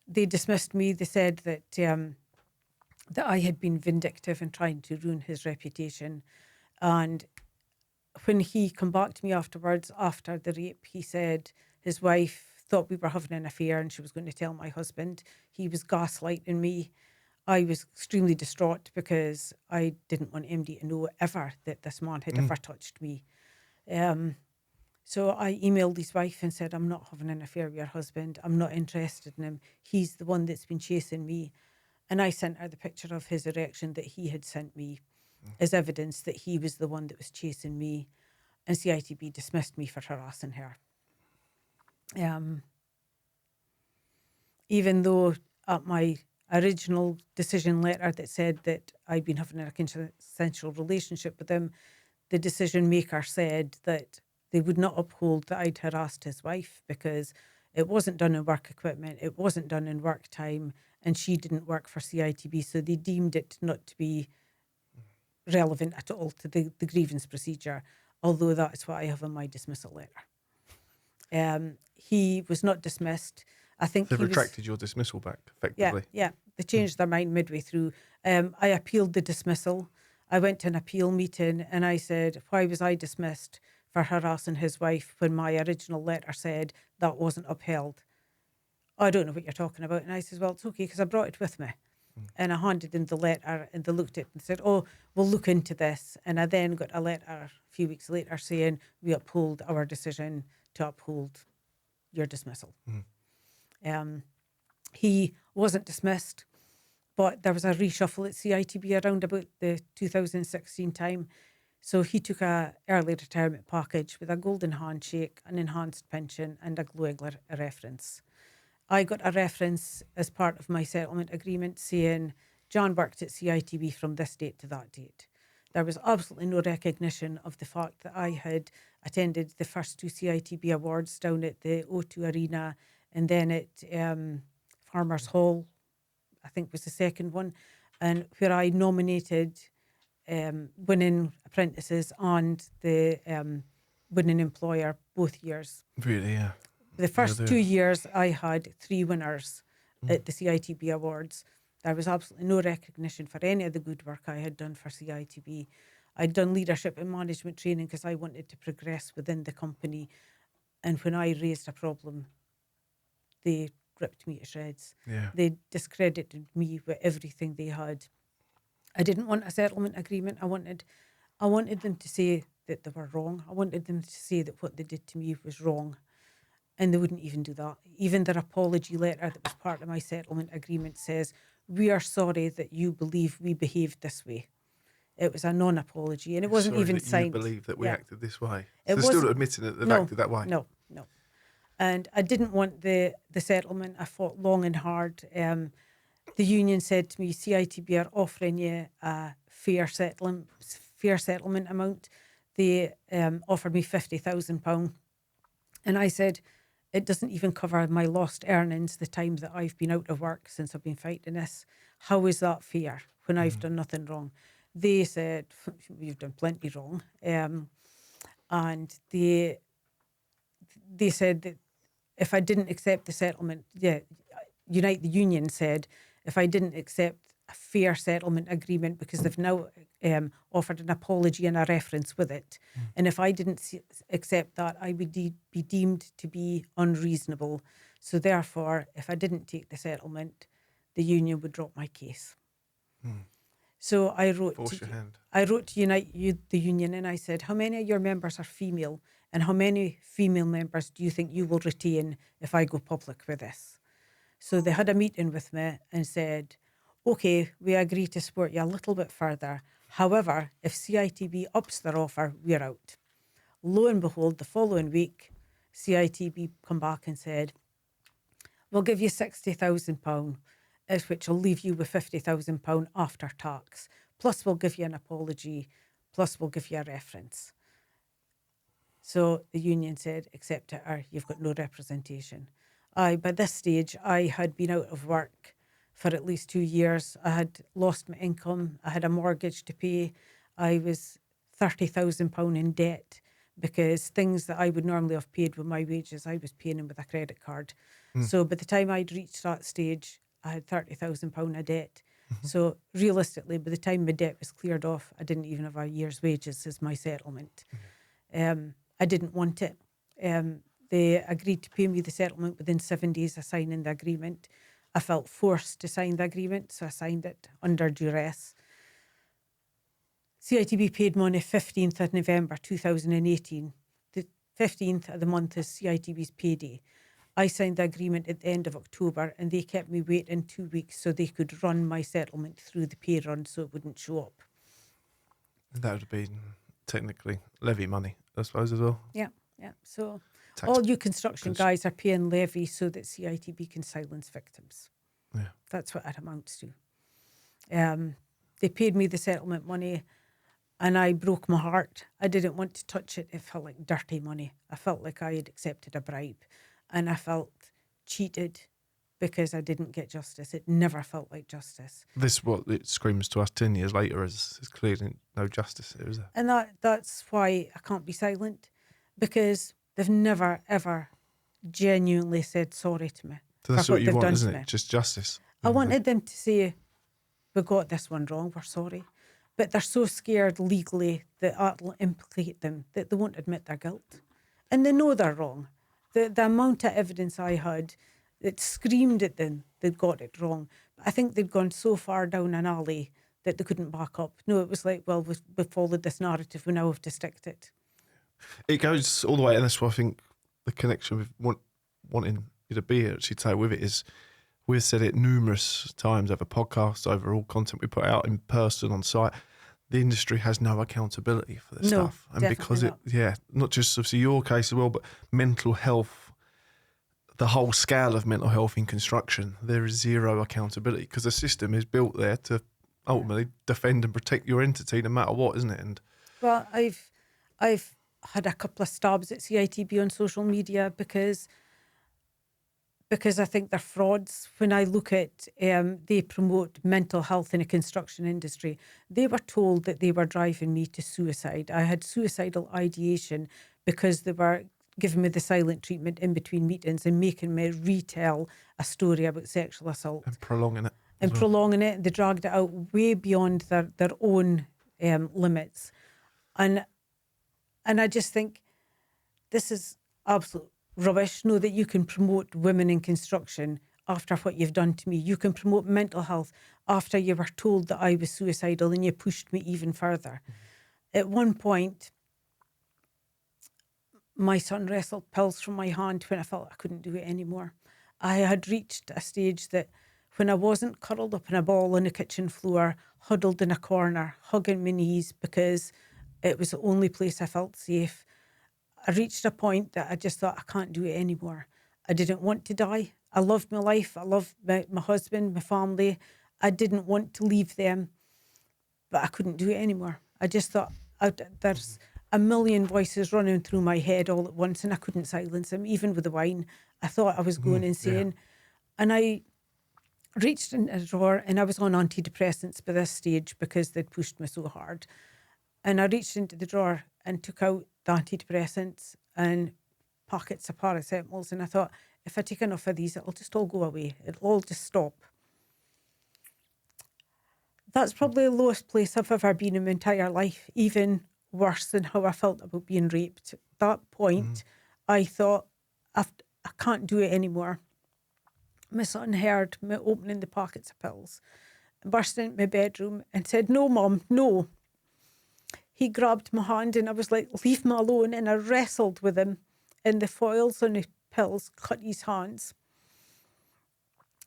They dismissed me. They said that that I had been vindictive and trying to ruin his reputation. And when he come back to me afterwards, after the rape, he said his wife thought we were having an affair and she was going to tell my husband. He was gaslighting me. I was extremely distraught because I didn't want MD to know ever that this man had ever touched me. So I emailed his wife and said, I'm not having an affair with your husband. I'm not interested in him. He's the one that's been chasing me. And I sent her the picture of his erection that he had sent me as evidence that he was the one that was chasing me. And CITB dismissed me for harassing her. Even though at my original decision letter that said that I'd been having a consensual relationship with him, the decision maker said that they would not uphold that I'd harassed his wife because it wasn't done in work equipment, it wasn't done in work time, and she didn't work for CITB, so they deemed it not to be relevant at all to the grievance procedure, although that's what I have in my dismissal letter. He was not dismissed. I think
they retracted your dismissal back, effectively.
Yeah. They changed their mind midway through. I appealed the dismissal. I went to an appeal meeting and I said, why was I dismissed for harassing his wife when my original letter said that wasn't upheld? I don't know what you're talking about. And I said, well, it's okay because I brought it with me. And I handed them the letter and they looked at it and said, oh, we'll look into this. And I then got a letter a few weeks later saying we uphold our decision to uphold your dismissal. He wasn't dismissed, but there was a reshuffle at CITB around about the 2016 time. So he took a early retirement package with a golden handshake, an enhanced pension and a glowing reference. I got a reference as part of my settlement agreement saying Jan worked at CITB from this date to that date. There was absolutely no recognition of the fact that I had attended the first two CITB awards down at the O2 Arena and then at Farmers Hall, I think was the second one, and where I nominated winning apprentices and the winning employer both years.
Really, yeah.
The first 2 years, I had 3 winners at the CITB Awards. There was absolutely no recognition for any of the good work I had done for CITB. I'd done leadership and management training because I wanted to progress within the company. And when I raised a problem, they ripped me to shreds.
Yeah.
They discredited me with everything they had. I didn't want a settlement agreement. I wanted them to say that they were wrong. I wanted them to say that what they did to me was wrong. And they wouldn't even do that. Even their apology letter that was part of my settlement agreement says, "We are sorry that you believe we behaved this way." It was a non-apology, and it wasn't
Sorry
even
that
signed.
You believe that we acted this way.
It
So they're still
wasn't-
admitting that they've
No,
acted that way.
No. And I didn't want the settlement. I fought long and hard. The union said to me, "CITB are offering you a fair settlement amount." They offered me £50,000, and I said, "It doesn't even cover my lost earnings, the time that I've been out of work since I've been fighting this. How is that fair when I've done nothing wrong?" They said, "You've done plenty wrong," and they said that if I didn't accept the settlement, Unite the Union said if I didn't accept a fair settlement agreement, because they've now offered an apology and a reference with it, and if I didn't accept that, I would be deemed to be unreasonable. So therefore, if I didn't take the settlement, the union would drop my case. So I wrote to Unite the Union, and I said, "How many of your members are female, and how many female members do you think you will retain if I go public with this?" So they had a meeting with me and said, "Okay, we agree to support you a little bit further. However, if CITB ups their offer, we're out." Lo and behold, the following week, CITB come back and said, "We'll give you £60,000, which will leave you with £50,000 after tax. Plus we'll give you an apology, plus we'll give you a reference." So the union said, "Accept it or you've got no representation." By this stage, I had been out of work for at least 2 years. I had lost my income. I had a mortgage to pay. I was £30,000 in debt because things that I would normally have paid with my wages, I was paying them with a credit card. So by the time I'd reached that stage, I had £30,000 of debt. So realistically, by the time my debt was cleared off, I didn't even have a year's wages as my settlement. I didn't want it. They agreed to pay me the settlement within 7 days of signing the agreement. I felt forced to sign the agreement, so I signed it under duress. CITB paid me on the 15th of November 2018. The 15th of the month is CITB's payday. I signed the agreement at the end of October, and they kept me waiting 2 weeks so they could run my settlement through the pay run so it wouldn't show up.
That would have been technically levy money, I suppose, as well.
Yeah. So all you construction guys are paying levy so that CITB can silence victims.
Yeah.
That's what it amounts to. They paid me the settlement money, and I broke my heart. I didn't want to touch it. It felt like dirty money. I felt like I had accepted a bribe, and I felt cheated because I didn't get justice. It never felt like justice.
This what it screams to us 10 years later is clearly no justice there, is there?
And that's why I can't be silent, because they've never, ever genuinely said sorry to me.
So that's
for
what you
they've
want,
done
isn't
to
it?
me.
Just justice.
I wanted them to say, "We got this one wrong, we're sorry." But they're so scared legally that that'll implicate them that they won't admit their guilt. And they know they're wrong. The amount of evidence I had that screamed at them they'd got it wrong. But I think they'd gone so far down an alley that they couldn't back up. No, it was like, well, we've followed this narrative, we now have to stick to it.
It goes all the way, and that's why I think the connection with wanting you to be here, actually, say with it, is we've said it numerous times over podcasts, over all content we put out in person, on site. The industry has no accountability for this stuff. And because not just obviously your case as well, but mental health, the whole scale of mental health in construction, there is zero accountability because the system is built there to ultimately defend and protect your entity no matter what, isn't it? And
well, I've had a couple of stabs at CITB on social media because because I think they're frauds. When I look at, they promote mental health in the construction industry. They were told that they were driving me to suicide. I had suicidal ideation because they were giving me the silent treatment in between meetings and making me retell a story about sexual assault.
And prolonging it.
And prolonging it. They dragged it out way beyond their own limits. And I just think this is absolute rubbish. Know that you can promote women in construction after what you've done to me. You can promote mental health after you were told that I was suicidal and you pushed me even further. At one point, my son wrestled pills from my hand when I felt I couldn't do it anymore. I had reached a stage that when I wasn't curled up in a ball on the kitchen floor, huddled in a corner, hugging my knees because it was the only place I felt safe, I reached a point that I just thought, I can't do it anymore. I didn't want to die. I loved my life. I loved my husband, my family. I didn't want to leave them, but I couldn't do it anymore. I just thought, there's a million voices running through my head all at once and I couldn't silence them, even with the wine. I thought I was going insane. Yeah. And I reached in a drawer, and I was on antidepressants by this stage because they'd pushed me so hard. And I reached into the drawer and took out the antidepressants and packets of paracetamols. And I thought, if I take enough of these, it'll just all go away. It'll all just stop. That's probably the lowest place I've ever been in my entire life, even worse than how I felt about being raped. At that point, I thought, I can't do it anymore. My son heard me opening the packets of pills, burst into my bedroom and said, "No, Mum, no." He grabbed my hand and I was like, "Leave me alone." And I wrestled with him, and the foils on the pills cut his hands.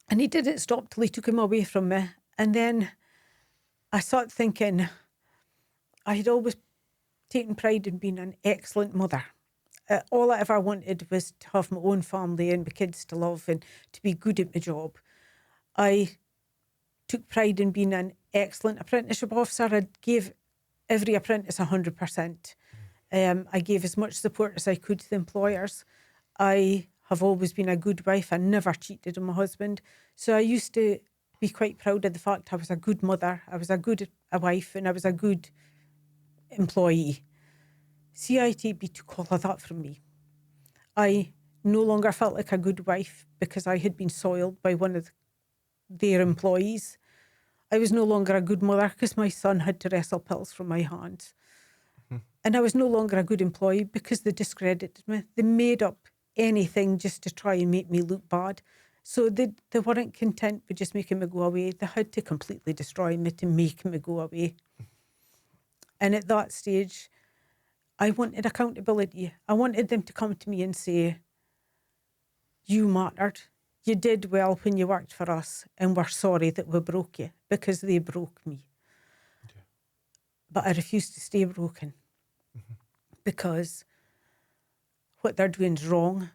And he didn't stop till he took him away from me. And then I started thinking, I had always taken pride in being an excellent mother. All I ever wanted was to have my own family and my kids to love and to be good at my job. I took pride in being an excellent apprenticeship officer. I gave every apprentice 100%. I gave as much support as I could to the employers. I have always been a good wife. I never cheated on my husband. So I used to be quite proud of the fact I was a good mother, I was a good wife, and I was a good employee. CITB took all of that from me. I no longer felt like a good wife because I had been soiled by one of their employees. I was no longer a good mother because my son had to wrestle pills from my hands. And I was no longer a good employee because they discredited me. They made up anything just to try and make me look bad. So they weren't content with just making me go away. They had to completely destroy me to make me go away. And at that stage, I wanted accountability. I wanted them to come to me and say, "You mattered. You did well when you worked for us, and we're sorry that we broke you," because they broke me. Yeah. But I refused to stay broken because what they're doing is wrong,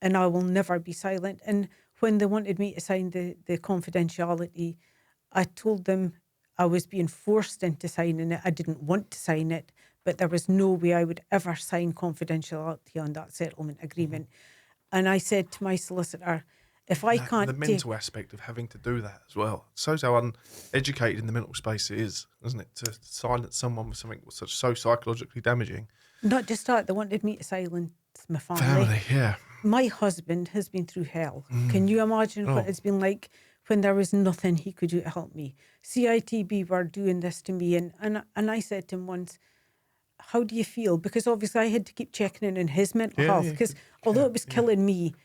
and I will never be silent. And when they wanted me to sign the confidentiality, I told them I was being forced into signing it. I didn't want to sign it, but there was no way I would ever sign confidentiality on that settlement agreement. And I said to my solicitor, if I can't...
The mental aspect of having to do that as well. Shows how uneducated in the mental space it is, doesn't it? To silence someone with something so psychologically damaging.
Not just that, they wanted me to silence my family.
Family, yeah.
My husband has been through hell. Can you imagine what it's been like when there was nothing he could do to help me? CITB were doing this to me, and I said to him once, "How do you feel?" Because obviously I had to keep checking in on his mental health, because although it was killing me,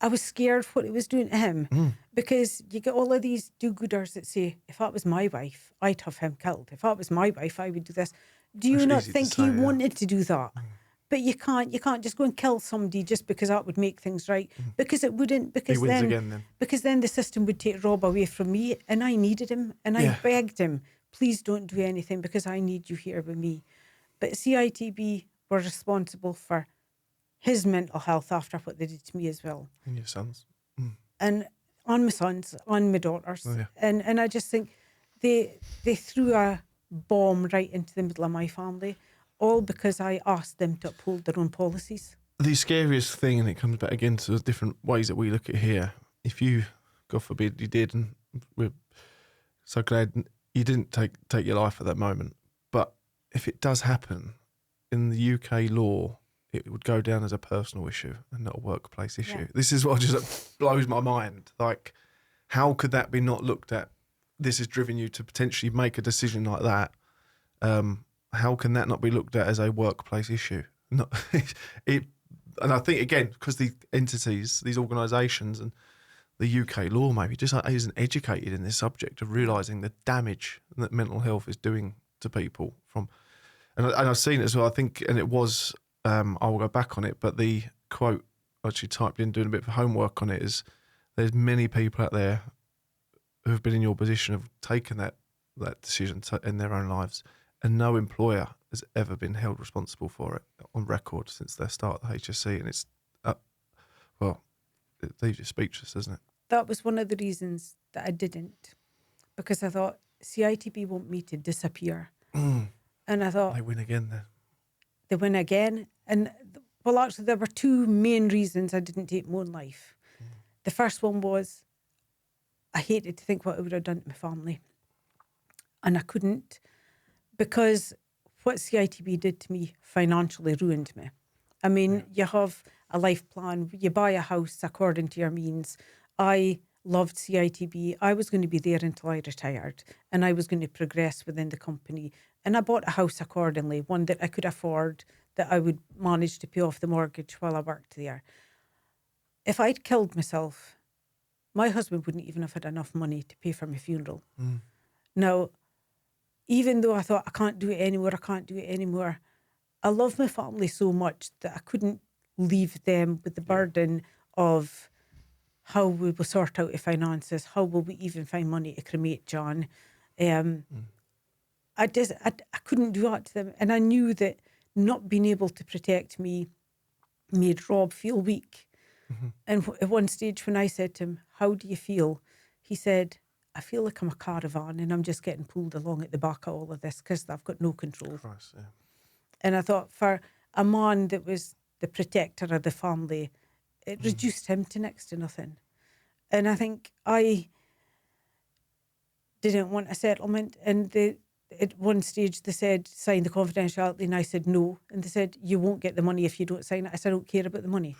I was scared what it was doing to him. Because you get all of these do-gooders that say, if that was my wife, I'd have him killed. If that was my wife, I would do this. Do you not think he wanted to do that? But you can't just go and kill somebody just because that would make things right. Because it wouldn't. Because
he wins again then.
Because then the system would take Rob away from me, and I needed him, and I begged him, "Please don't do anything because I need you here with me." But CITB were responsible for his mental health after what they did to me as well.
And your sons.
And on my sons, on my daughters.
Oh, yeah.
And I just think they threw a bomb right into the middle of my family, all because I asked them to uphold their own policies.
the scariest thing, and it comes back again to the different ways that we look at here. If you, God forbid, you did, and we're so glad you didn't take your life at that moment. But if it does happen, in the UK law, it would go down as a personal issue and not a workplace issue.
Yeah.
This is what just blows my mind. Like, how could that be not looked at? This has driven you to potentially make a decision like that. How can that not be looked at as a workplace issue? Not it. And I think, again, because the entities, these organisations and the UK law maybe just isn't educated in this subject of realising the damage that mental health is doing to people from, and I've seen it as well, I think, and it was, I will go back on it, but the quote I actually typed in doing a bit of homework on it is, there's many people out there who have been in your position of taking that decision in their own lives, and no employer has ever been held responsible for it on record since their start at the HSC. And it's, it leaves you speechless, doesn't it?
That was one of the reasons that I didn't, because I thought CITB want me to disappear. And I thought...
They win again then.
They win again. And, well, actually, there were two main reasons I didn't take my own life. The first one was I hated to think what it would have done to my family. And I couldn't, because what CITB did to me financially ruined me. I mean, you have a life plan, you buy a house according to your means. I loved CITB. I was going to be there until I retired, and I was going to progress within the company. And I bought a house accordingly, one that I could afford, that I would manage to pay off the mortgage while I worked there. If I'd killed myself, my husband wouldn't even have had enough money to pay for my funeral. Now, even though I thought, I can't do it anymore, I love my family so much that I couldn't leave them with the burden of how we will sort out the finances, how will we even find money to cremate Jan. I couldn't do that to them. And I knew that not being able to protect me made Rob feel weak. And at one stage when I said to him, how do you feel? He said, I feel like I'm a caravan and I'm just getting pulled along at the back of all of this because I've got no control.
Christ, yeah.
And I thought, for a man that was the protector of the family, it reduced him to next to nothing. And I think I didn't want a settlement. And at one stage they said, sign the confidentiality. And I said, no. And they said, you won't get the money if you don't sign it. I said, I don't care about the money.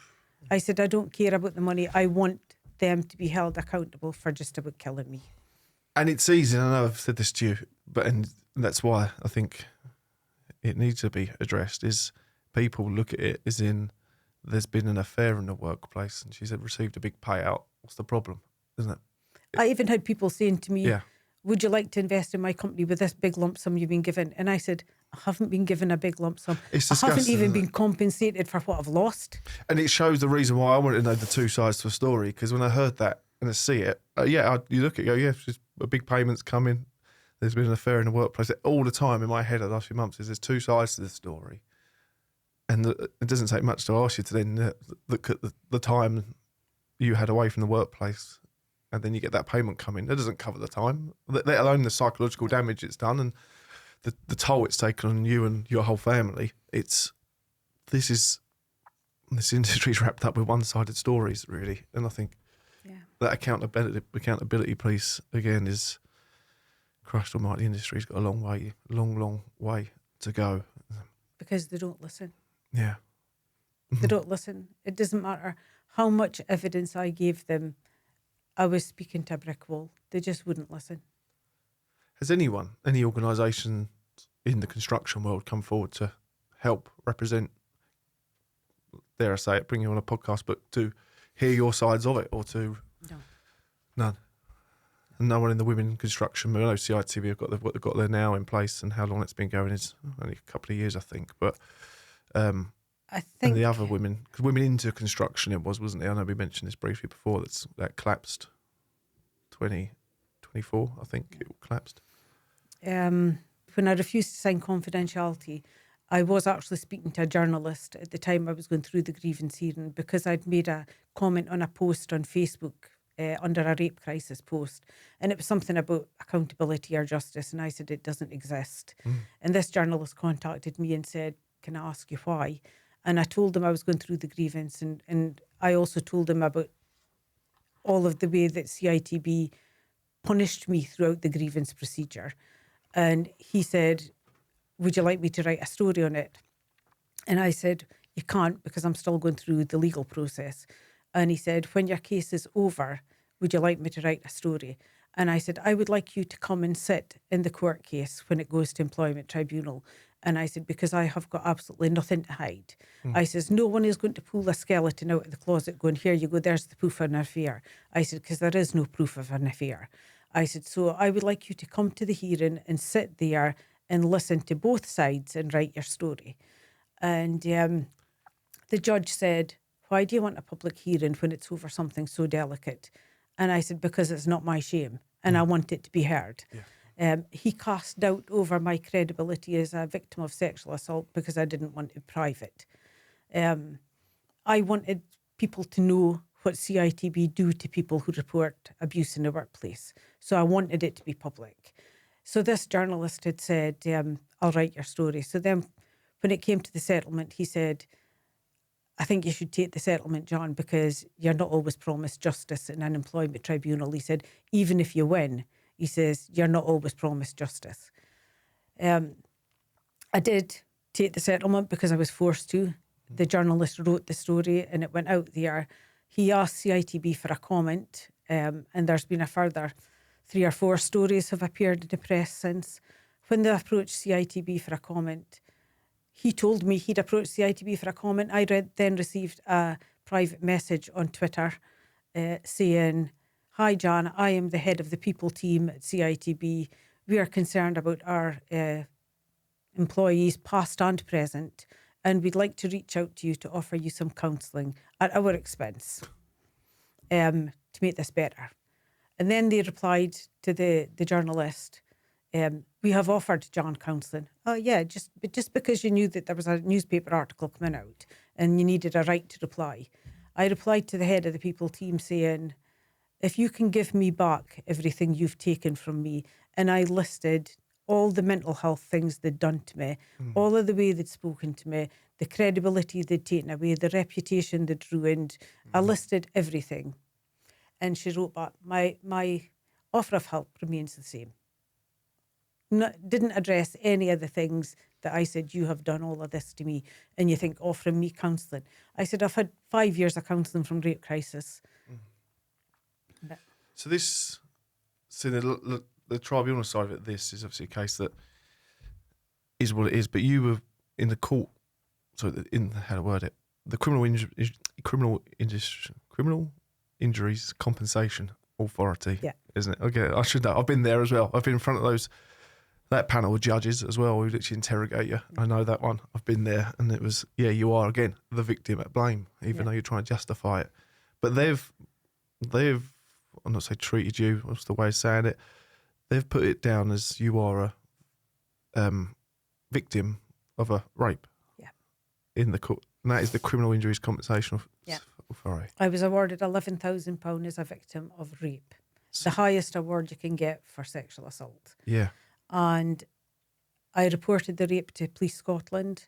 I said, I don't care about the money. I want them to be held accountable for just about killing me.
And it's easy, and I know I've said this to you, and that's why I think it needs to be addressed, is people look at it as in there's been an affair in the workplace and she's received a big payout. What's the problem, isn't it?
I even had people saying to me, would you like to invest in my company with this big lump sum you've been given? And I said, I haven't been given a big lump sum.
It's
I haven't
disgusting,
even been compensated for what I've lost.
And it shows the reason why I wanted to know the two sides to a story, because when I heard that and I see it, you look at it, go, yeah, just a big payment's coming. There's been an affair in the workplace. All the time in my head the last few months is there's two sides to the story. And it doesn't take much to ask you to then look at the time you had away from the workplace, and then you get that payment coming. That doesn't cover the time, let alone the psychological damage it's done and the toll it's taken on you and your whole family. This industry's wrapped up with one-sided stories, really. And I think that accountability piece, again, is, Christ almighty, the industry's got a long way to go.
Because they don't listen.
Yeah.
They don't listen. It doesn't matter how much evidence I gave them. I was speaking to a brick wall. They just wouldn't listen.
Has any organisation in the construction world come forward to help represent, dare I say it, bring you on a podcast, but to hear your sides of it, or to...
No.
None? And no one in the women in construction, I know CITB have got what they've got there now in place, and how long it's been going is only a couple of years, I think. But I think... And the other women, because women into construction it wasn't it? I know we mentioned this briefly before, that collapsed 2024, I think it collapsed.
When I refused to sign confidentiality, I was actually speaking to a journalist at the time I was going through the grievance hearing, because I'd made a comment on a post on Facebook under a rape crisis post, and it was something about accountability or justice, and I said it doesn't exist. And this journalist contacted me and said, can I ask you why? And I told him I was going through the grievance, and I also told him about all of the way that CITB punished me throughout the grievance procedure. And he said, would you like me to write a story on it? And I said, you can't, because I'm still going through the legal process. And he said, when your case is over, would you like me to write a story? And I said, I would like you to come and sit in the court case when it goes to employment tribunal. And I said, because I have got absolutely nothing to hide. I says, no one is going to pull a skeleton out of the closet going, here you go, there's the proof of an affair. I said, because there is no proof of an affair. I said, so I would like you to come to the hearing and sit there and listen to both sides and write your story. And the judge said, why do you want a public hearing when it's over something so delicate? And I said, because it's not my shame and I want it to be heard. He cast doubt over my credibility as a victim of sexual assault because I didn't want it private. I wanted people to know what CITB do to people who report abuse in the workplace. So I wanted it to be public. So this journalist had said, I'll write your story. So then when it came to the settlement, he said, I think you should take the settlement, John, because you're not always promised justice in an employment tribunal. He said, even if you win, he says, you're not always promised justice. I did take the settlement because I was forced to. The journalist wrote the story and it went out there. He asked CITB for a comment, and there's been a further 3 or 4 stories have appeared in the press since. When they approached CITB for a comment, he told me he'd approached CITB for a comment. I then received a private message on Twitter saying, hi, Jan, I am the head of the people team at CITB. We are concerned about our employees, past and present, and we'd like to reach out to you to offer you some counselling at our expense to make this better. And then they replied to the journalist, we have offered Jan counselling. Oh yeah, just because you knew that there was a newspaper article coming out and you needed a right to reply. I replied to the head of the people team saying, if you can give me back everything you've taken from me, and I listed all the mental health things they'd done to me, all of the way they'd spoken to me, the credibility they'd taken away, the reputation they'd ruined. I listed everything. And she wrote back, my offer of help remains the same. Didn't address any of the things that I said, you have done all of this to me, and you think offering me counselling. I said, I've had 5 years of counselling from rape crisis.
So the tribunal side of it, this is obviously a case that is what it is, but you were in the court, how to word it, the criminal injuries compensation authority, isn't it? Okay, I should know. I've been there as well. I've been in front of that panel of judges as well who literally interrogate you. I know that one. I've been there, and it was, you are again the victim at blame, even though you're trying to justify it. But they've I'm not saying treated you, what's the way of saying it? They've put it down as you are a victim of a rape. In the court. And that is the Criminal Injuries Compensation Authority.
I was awarded £11,000 as a victim of rape. The highest award you can get for sexual assault.
Yeah.
And I reported the rape to Police Scotland,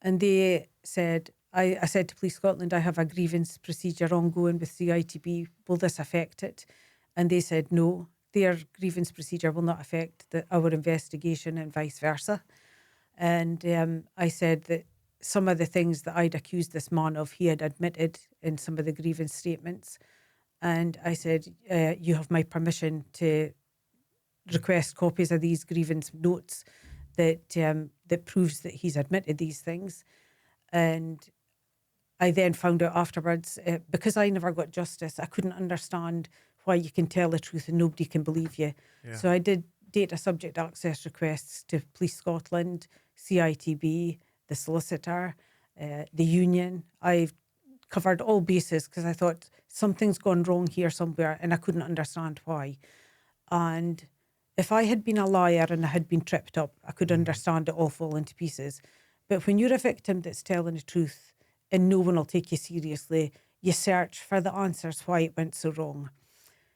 and they said, I said to Police Scotland, I have a grievance procedure ongoing with CITB. Will this affect it? And they said no, their grievance procedure will not affect our investigation and vice versa. And I said that some of the things that I'd accused this man of, he had admitted in some of the grievance statements. And I said, you have my permission to request copies of these grievance notes that proves that he's admitted these things. And I then found out afterwards, because I never got justice, I couldn't understand why you can tell the truth and nobody can believe you. Yeah. So I did data subject access requests to Police Scotland, CITB, the solicitor, the union. I've covered all bases because I thought something's gone wrong here somewhere and I couldn't understand why. And if I had been a liar and I had been tripped up, I could understand it all falling to pieces. But when you're a victim that's telling the truth and no one will take you seriously, you search for the answers why it went so wrong.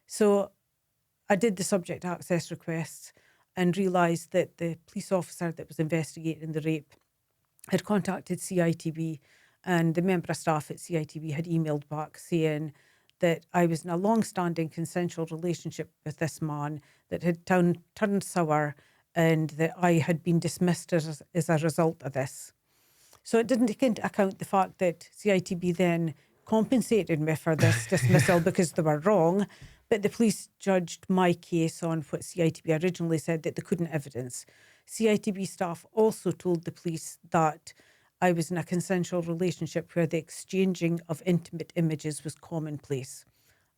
So I did the subject access requests and realised that the police officer that was investigating the rape had contacted CITB And the member of staff at CITB had emailed back saying that I was in a long-standing consensual relationship with this man that had turned sour, and that I had been dismissed as a result of this. So it didn't take into account the fact that CITB then compensated me for this dismissal because they were wrong, but the police judged my case on what CITB originally said that they couldn't evidence. CITB staff also told the police that I was in a consensual relationship where the exchanging of intimate images was commonplace.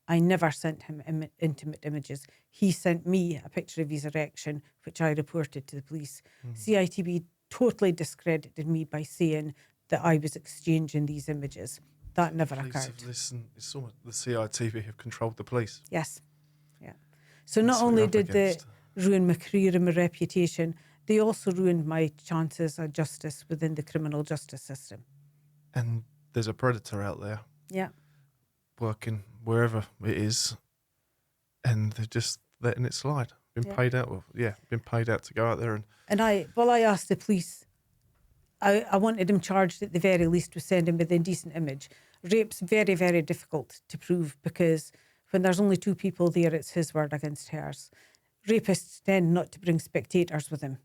I never sent him intimate images. He sent me a picture of his erection, which I reported to the police. CITB totally discredited me by saying that I was exchanging these images. That never
Police
occurred.
have listened. It's almost the CITB have controlled the police.
Yes. Yeah. So not
That's what
only
you're up
did they
against.
ruin my career and my reputation, they also ruined my chances of justice within the criminal justice system.
And there's a predator out there
Yeah.
working wherever it is, and they're just letting it slide. Been paid out. Been paid out to go out there
And I asked the police, I wanted him charged at the very least with sending with an indecent image. Rape's very, very difficult to prove because when there's only two people there, it's his word against hers. Rapists tend not to bring spectators with him.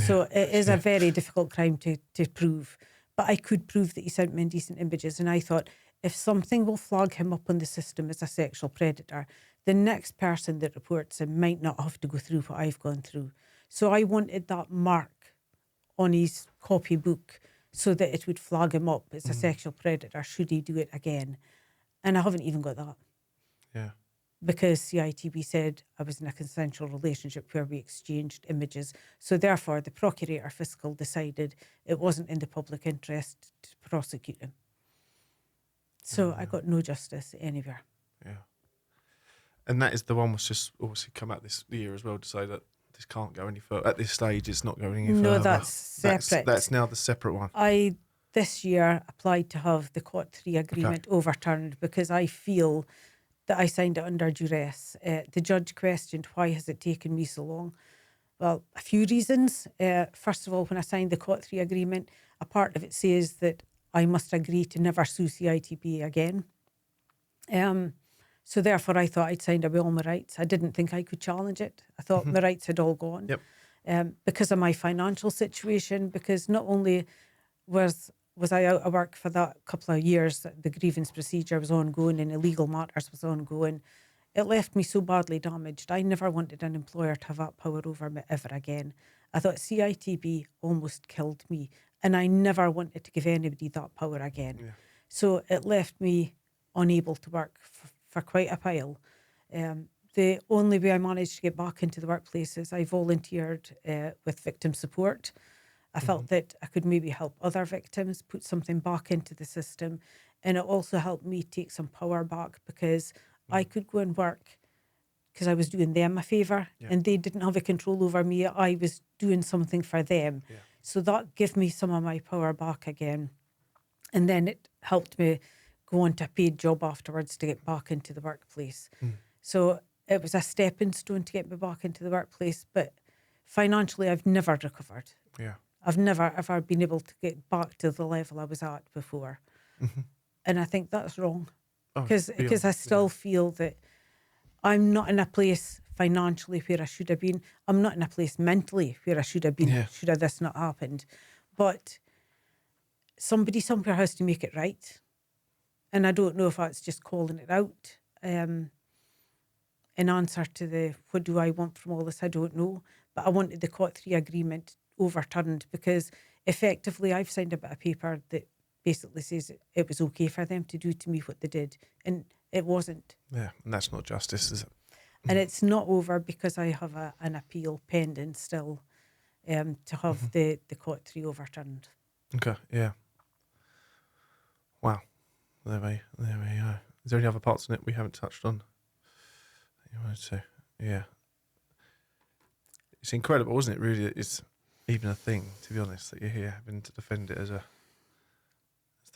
So it is a very difficult crime to prove. But I could prove that he sent me indecent images. And I thought, if something will flag him up on the system as a sexual predator, the next person that reports him might not have to go through what I've gone through. So I wanted that mark on his copybook so that it would flag him up as a sexual predator should he do it again. And I haven't even got that.
Yeah.
Because CITB said I was in a consensual relationship where we exchanged images. So therefore, the Procurator Fiscal decided it wasn't in the public interest to prosecute him. So I got no justice anywhere.
Yeah. And that is the one was just obviously come out this year as well to say that this can't go any further. At this stage, it's not going any further.
No, that's separate.
That's now the separate one.
I, this year, applied to have the Court 3 agreement overturned because I feel that I signed it under duress. The judge questioned, why has it taken me so long? Well, a few reasons. First of all, when I signed the Court 3 agreement, a part of it says that I must agree to never sue CITB again. So therefore, I thought I'd signed away all my rights. I didn't think I could challenge it. I thought my rights had all gone.
Yep.
Because of my financial situation, because not only was I out of work for that couple of years, the grievance procedure was ongoing and illegal matters was ongoing, it left me so badly damaged. I never wanted an employer to have that power over me ever again. I thought CITB almost killed me, and I never wanted to give anybody that power again.
Yeah.
So it left me unable to work for quite a while. The only way I managed to get back into the workplace is I volunteered with victim support. I felt that I could maybe help other victims, put something back into the system. And it also helped me take some power back because I could go and work because I was doing them a favour and they didn't have a control over me. I was doing something for them.
Yeah.
So that gave me some of my power back again. And then it helped me go on to a paid job afterwards to get back into the workplace. So it was a stepping stone to get me back into the workplace. But financially, I've never recovered.
Yeah.
I've never ever been able to get back to the level I was at before. And I think that's wrong. Because I still feel that I'm not in a place financially where I should have been. I'm not in a place mentally where I should have been, should have this not happened. But somebody somewhere has to make it right. And I don't know if that's just calling it out. In answer to the, what do I want from all this, I don't know. But I wanted the Court 3 agreement overturned because effectively I've signed a bit of paper that basically says it was okay for them to do to me what they did. And it wasn't.
Yeah, and that's not justice, is it?
And it's not over because I have an appeal pending still to have the Court 3 overturned.
Okay, yeah. Wow. There we go. Is there any other parts in it we haven't touched on? You wanted to? Yeah. It's incredible, isn't it? Really, it's even a thing, to be honest, that you're here having to defend it as the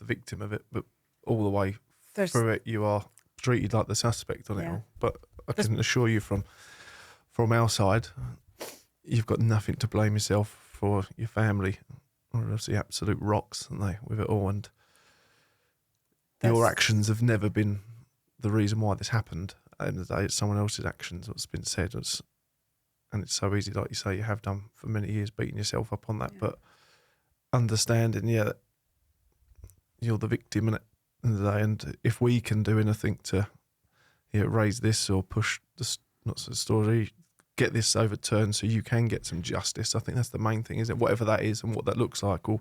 victim of it, but all the way through it, you are treated like the suspect on it all. But I can assure you from our side, you've got nothing to blame yourself for. Your family are obviously absolute rocks, aren't they, with it all, and your actions have never been the reason why this happened. At the end of the day, it's someone else's actions, what's been said. And it's so easy, like you say, you have done for many years, beating yourself up on that.
Yeah.
But understanding, that you're the victim at the end of the day. And if we can do anything to raise this or push not the story, get this overturned so you can get some justice, I think that's the main thing, isn't it? Whatever that is and what that looks like, or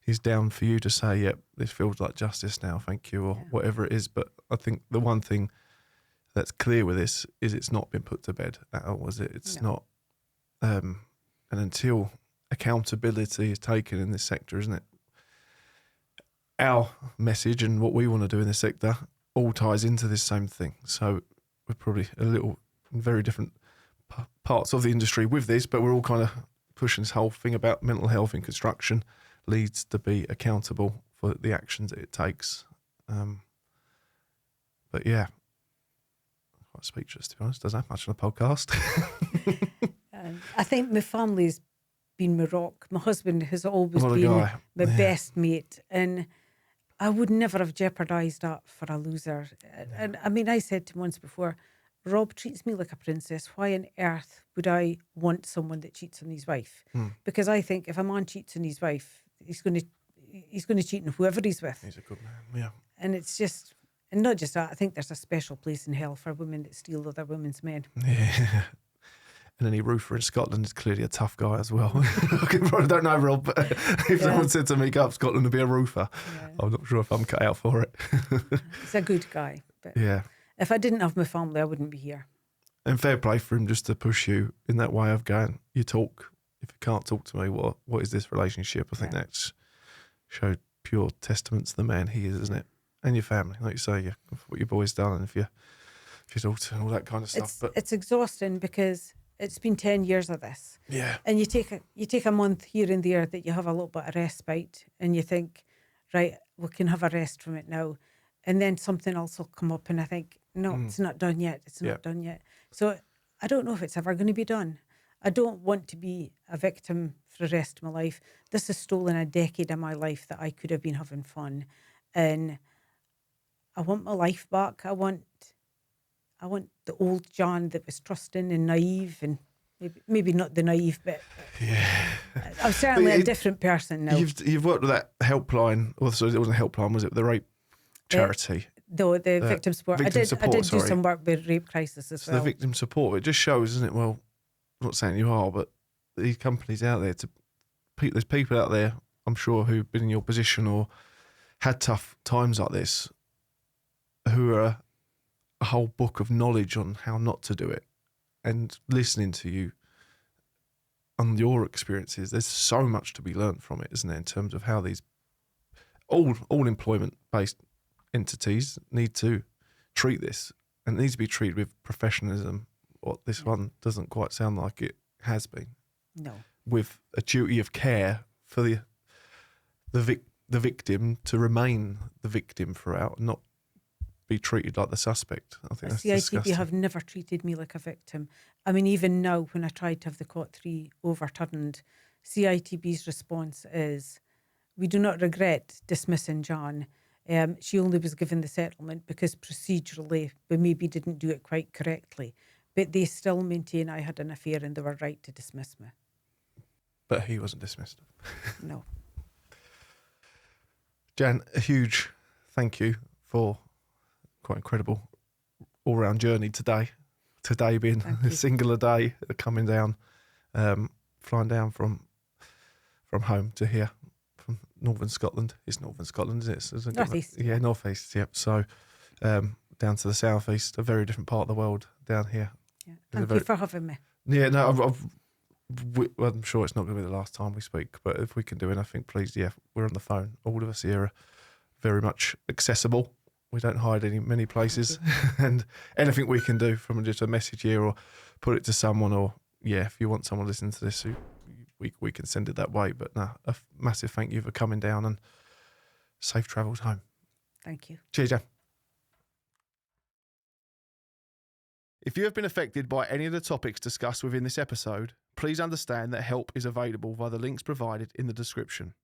is down for you to say, yep, this feels like justice now, thank you, or whatever it is. But I think the one thing that's clear with this is it's not been put to bed at all, is it? It's not. And until accountability is taken in this sector, isn't it? Our message and what we want to do in this sector all ties into this same thing. So we're probably a little very different parts of the industry with this, but we're all kind of pushing this whole thing about mental health in construction leads to be accountable for the actions that it takes. But yeah, quite speechless, to be honest. Doesn't have much on a podcast.
I think my family's been my rock. My husband has always
What a
been
guy.
my best mate, and I would never have jeopardised that for a loser. And I mean, I said to him once before, Rob treats me like a princess. Why on earth would I want someone that cheats on his wife? Because I think if a man cheats on his wife, he's going to cheat on whoever he's with.
He's a good man, yeah.
And it's just, and not just that, I think there's a special place in hell for women that steal other women's men.
Yeah. And any roofer in Scotland is clearly a tough guy as well. I don't know, Rob, but if someone said to me, go up Scotland to be a roofer, I'm not sure if I'm cut out for it.
He's a good guy. But if I didn't have my family, I wouldn't be here.
And fair play for him just to push you in that way of going, you talk. If you can't talk to me, what is this relationship? I think that's showed pure testament to the man he is, isn't it? And your family, like you say, what your boy's done, and if your daughter and all that kind of stuff. But
it's exhausting because it's been 10 years of this.
Yeah.
And you take a month here and there that you have a little bit of respite, and you think, right, we can have a rest from it now. And then something else will come up, and I think, no, it's not done yet. It's not done yet. So I don't know if it's ever going to be done. I don't want to be a victim for the rest of my life. This has stolen a decade of my life that I could have been having fun. And I want my life back. I want the old Jan that was trusting and naive, and maybe not the naive bit. I'm certainly a different person now.
You've worked with that helpline. Well, so it wasn't a helpline, was it? The rape charity.
The victim support. I did do some work with rape crisis as well.
The victim support. It just shows, isn't it? Well, I'm not saying you are, but these companies out there, there's people out there, I'm sure, who've been in your position or had tough times like this, who are a whole book of knowledge on how not to do it, and listening to you on your experiences. There's so much to be learned from it, isn't there, in terms of how these all employment-based entities need to treat this, and it needs to be treated with professionalism. What this one doesn't quite sound like it has been. No. With a duty of care for the victim to remain the victim throughout, not be treated like the suspect. I think that's disgusting.
CITB have never treated me like a victim. I mean, even now, when I tried to have the Cot 3 overturned, CITB's response is, we do not regret dismissing Jan. She only was given the settlement because procedurally we maybe didn't do it quite correctly. But they still maintain I had an affair and they were right to dismiss me.
But he wasn't dismissed.
No.
Jan, a huge thank you for quite incredible all-round journey today. Today being a singular day, coming down, flying down from home to here, from northern Scotland. It's northern Scotland, isn't it?
Northeast.
Yeah, northeast, yep. So down to the southeast, a very different part of the world down here.
Yeah. Thank you for having me.
Yeah, no, I'm sure it's not going to be the last time we speak, but if we can do anything, please, we're on the phone. All of us here are very much accessible. We don't hide many places. And anything we can do, from just a message here or put it to someone, or, if you want someone to listen to this, we can send it that way. But no, a massive thank you for coming down, and safe travels home.
Thank you.
Cheers, Jan. If you have been affected by any of the topics discussed within this episode, please understand that help is available via the links provided in the description.